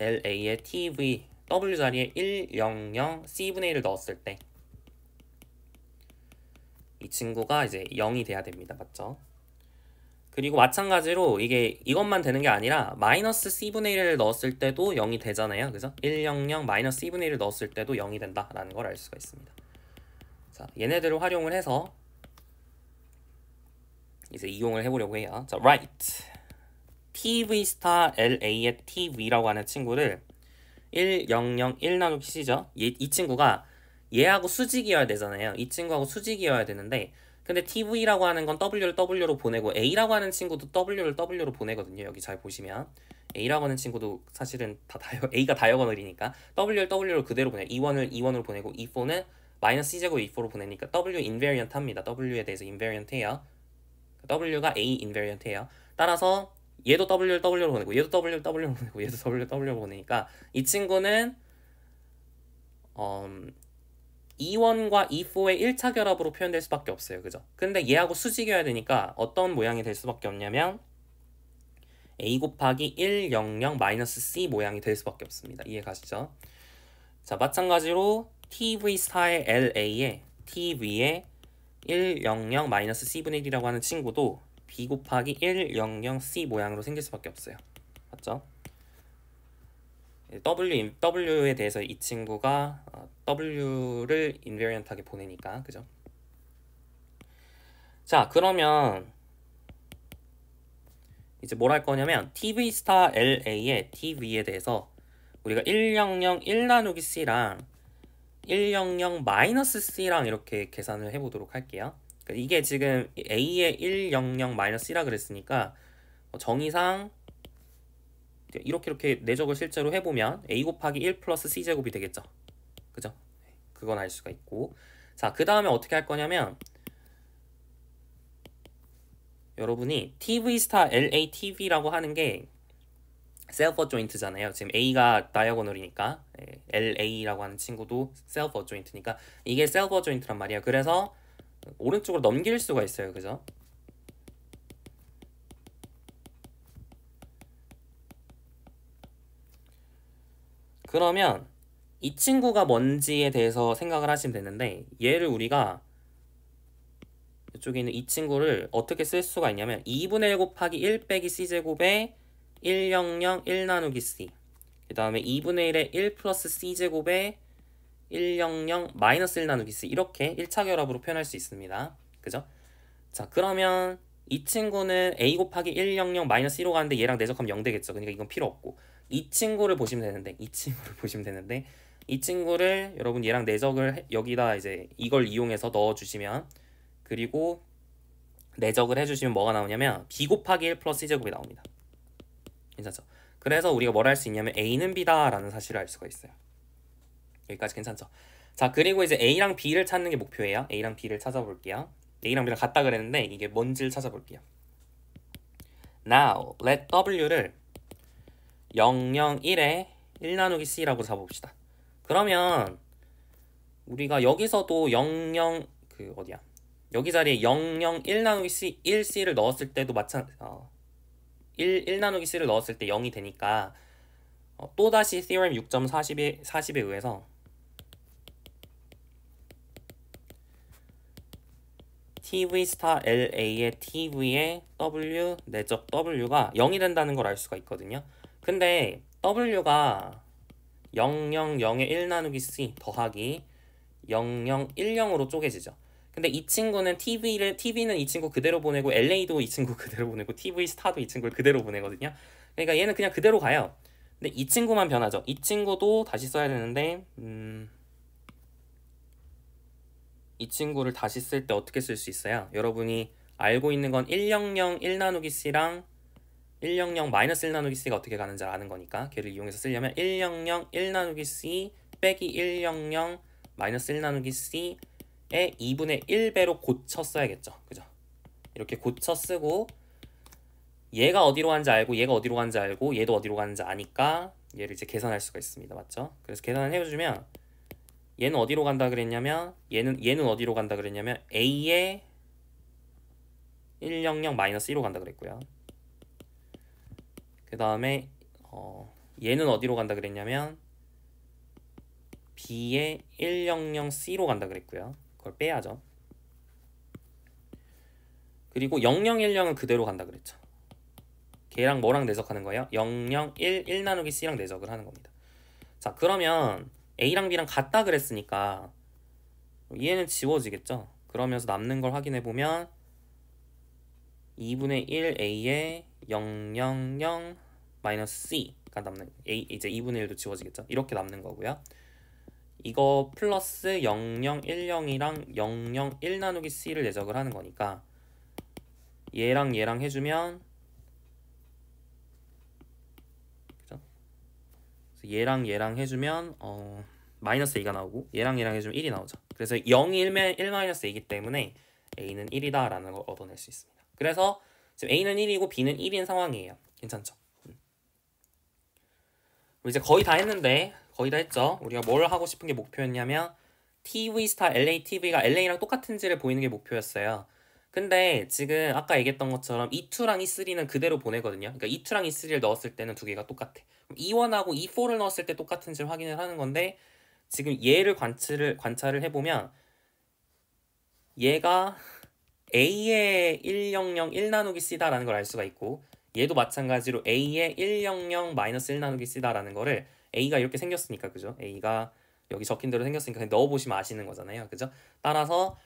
LA의 TV W 자리에 100 C분의 1을 넣었을 때 이 친구가 이제 0이 돼야 됩니다. 맞죠? 그리고 마찬가지로 이것만 되는 게 아니라 마이너스 C분의 1을 넣었을 때도 0이 되잖아요. 그죠? 100 마이너스 C분의 1을 넣었을 때도 0이 된다라는 걸 알 수가 있습니다. 자, 얘네들을 활용을 해서 이제 이용을 해보려고 해요. 자, right. TV 스타 LA의 TV라고 하는 친구를 100 1 나누기 C죠. 이 친구가 얘하고 수직이어야 되잖아요. 이 친구하고 수직이어야 되는데 근데 TV라고 하는 건 W를 W로 보내고 A라고 하는 친구도 W를 W로 보내거든요. 여기 잘 보시면 A라고 하는 친구도 사실은 A가 다이어고널이니까 W를 W로 그대로 보내요. E1을 E1으로 보내고 E4는 마이너스 C제곱 E4로 보내니까 W 인베리언트 합니다. W에 대해서 인베리언트 해요. W가 A 인베리언트 해요. 따라서 얘도 W를 W로 보내고 얘도 W를 W로 보내고 얘도 W를 W로 보내니까 이 친구는 E1과 E4의 1차 결합으로 표현될 수밖에 없어요. 그죠? 근데 얘하고 수직이어야 되니까 어떤 모양이 될 수밖에 없냐면 A 곱하기 1, 0, 0 마이너스 C 모양이 될 수밖에 없습니다. 이해 가시죠? 자, 마찬가지로 TV 스타의 LA에 TV에 1, 0, 0 마이너스 C분의 1이라고 하는 친구도 B 곱하기 1, 0, 0 C 모양으로 생길 수밖에 없어요. 맞죠? W에 대해서 이 친구가 W를 인베리언트하게 보내니까 그죠? 자, 그러면 이제 뭘 할 거냐면 TV 스타 LA의 TV에 대해서 우리가 100 1 나누기 C랑 100 마이너스 C랑 이렇게 계산을 해보도록 할게요. 그러니까 이게 지금 A의 100 마이너스 C라 그랬으니까 정의상 이렇게 내적을 실제로 해보면 A 곱하기 1 플러스 C제곱이 되겠죠. 그죠? 그건 알 수가 있고. 자, 그 다음에 어떻게 할 거냐면 여러분이 TV 스타 LATV라고 하는 게 셀프 어조인트잖아요. 지금 A가 다이아고널이니까 LA라고 하는 친구도 셀프 어조인트니까 이게 셀프 어조인트란 말이에요. 그래서 오른쪽으로 넘길 수가 있어요. 그죠? 그러면 이 친구가 뭔지에 대해서 생각을 하시면 되는데 얘를 우리가 이쪽에 있는 이 친구를 어떻게 쓸 수가 있냐면 2분의 1 곱하기 1 빼기 c제곱에 1, 0, 0, 1 나누기 c 그 다음에 2분의 1에 1 플러스 c제곱에 1, 0, 0, 마이너스 1 나누기 c 이렇게 1차 결합으로 표현할 수 있습니다. 그죠? 자, 그러면 이 친구는 a 곱하기 1, 0, 0, 마이너스 1로 가는데 얘랑 내적하면 0 되겠죠. 그러니까 이건 필요 없고 이 친구를 보시면 되는데 이 친구를 여러분 얘랑 내적을 여기다 이제 이걸 이용해서 넣어주시면 그리고 내적을 해주시면 뭐가 나오냐면 b 곱하기 1 플러스 c제곱이 나옵니다. 괜찮죠? 그래서 우리가 뭘 할 수 있냐면 a는 b다 라는 사실을 알 수가 있어요. 여기까지 괜찮죠? 자, 그리고 이제 a랑 b를 찾는 게 목표예요. a랑 b를 찾아볼게요. a랑 b랑 같다 그랬는데 이게 뭔지를 찾아볼게요. Now let w를 0, 0, 1에 1 나누기 c라고 잡아봅시다. 그러면 우리가 여기서도 0, 0 여기 자리에 0, 0, 1 나누기 c 1c를 넣었을 때도 1 나누기 c를 넣었을 때 0이 되니까 또다시 theorem 6.40에 의해서 TV 스타 LA의 TV의 W 내적 W가 0이 된다는 걸 알 수가 있거든요. 근데 W가 0, 0, 0에 1 나누기 C 더하기 0, 0, 1, 0으로 쪼개지죠. 근데 이 친구는 TV는 이 친구 그대로 보내고 LA도 이 친구 그대로 보내고 TV 스타도 이 친구를 그대로 보내거든요. 그러니까 얘는 그냥 그대로 가요. 근데 이 친구만 변하죠. 이 친구도 다시 써야 되는데 이 친구를 다시 쓸 때 어떻게 쓸 수 있어요? 여러분이 알고 있는 건 100 1 나누기 C랑 100 마이너스 1 나누기 C가 어떻게 가는지 아는 거니까 걔를 이용해서 쓰려면 100 1 나누기 C 빼기 100 마이너스 1 나누기 C에 2분의 1배로 고쳐 써야겠죠. 그죠? 이렇게 고쳐 쓰고 얘가 어디로 가는지 알고 얘가 어디로 가는지 알고 얘도 어디로 가는지 아니까 얘를 이제 계산할 수가 있습니다. 맞죠? 그래서 계산을 해주면 얘는 어디로 간다 그랬냐면 얘는 어디로 간다 그랬냐면 A에 100 마이너스 1로 간다 그랬고요. 그 다음에 얘는 어디로 간다 그랬냐면 B에 100C로 간다 그랬고요. 그걸 빼야죠. 그리고 0010은 그대로 간다 그랬죠. 걔랑 뭐랑 내적하는 거예요? 001 나누기 C랑 내적을 하는 겁니다. 자, 그러면 A랑 B랑 같다 그랬으니까 얘는 지워지겠죠. 그러면서 남는 걸 확인해 보면 2분의 1 A에 000 마이너스 C가 남는 이제 2분의 1도 지워지겠죠. 이렇게 남는 거고요. 이거 플러스 0010이랑 001 나누기 C를 내적을 하는 거니까 얘랑 얘랑 해주면 그죠? 얘랑 얘랑 해주면 마이너스 A가 나오고 얘랑 얘랑 해주면 1이 나오죠. 그래서 0이 1 마이너스 A이기 때문에 A는 1이다 라는 걸 얻어낼 수 있습니다. 그래서 지금 A는 1이고 B는 1인 상황이에요. 괜찮죠? 이제 거의 다 했는데 거의 다 했죠. 우리가 뭘 하고 싶은 게 목표였냐면 TV 스타 LATV가 LA랑 똑같은지를 보이는 게 목표였어요. 근데 지금 아까 얘기했던 것처럼 E2랑 E3는 그대로 보내거든요. 그러니까 E2랑 E3를 넣었을 때는 두 개가 똑같아. E1하고 E4를 넣었을 때 똑같은지를 확인을 하는 건데 지금 얘를 관찰을 해보면 얘가 A의 100 1 나누기 C다라는 걸 알 수가 있고 얘도 마찬가지로 A의 100 마이너스 1 나누기 C다라는 거를 A가 이렇게 생겼으니까 그죠? A가 여기 적힌 대로 생겼으니까 그냥 넣어보시면 아시는 거잖아요. 그죠? 따라서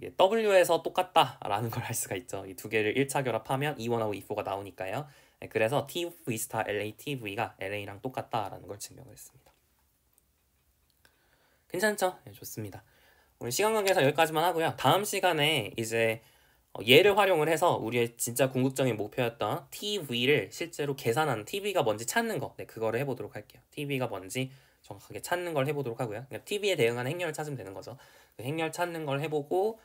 W에서 똑같다라는 걸 알 수가 있죠. 이 두 개를 1차 결합하면 E1하고 E4가 나오니까요. 그래서 TV 스타 LATV가 LA랑 똑같다라는 걸 증명을 했습니다. 괜찮죠? 네, 좋습니다. 오늘 시간 관계상 여기까지만 하고요. 다음 시간에 이제 얘를 활용을 해서 우리의 진짜 궁극적인 목표였던 TV를 실제로 계산하는 TV가 뭔지 찾는 거 그거를 해보도록 할게요. TV가 뭔지 정확하게 찾는 걸 해보도록 하고요. 그냥 TV에 대응하는 행렬을 찾으면 되는 거죠. 그 행렬 찾는 걸 해보고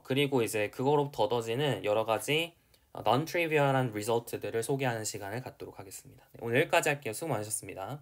그리고 이제 그거로부터 얻어지는 여러 가지 non-trivial한 리설트들을 소개하는 시간을 갖도록 하겠습니다. 오늘 여기까지 할게요. 수고 많으셨습니다.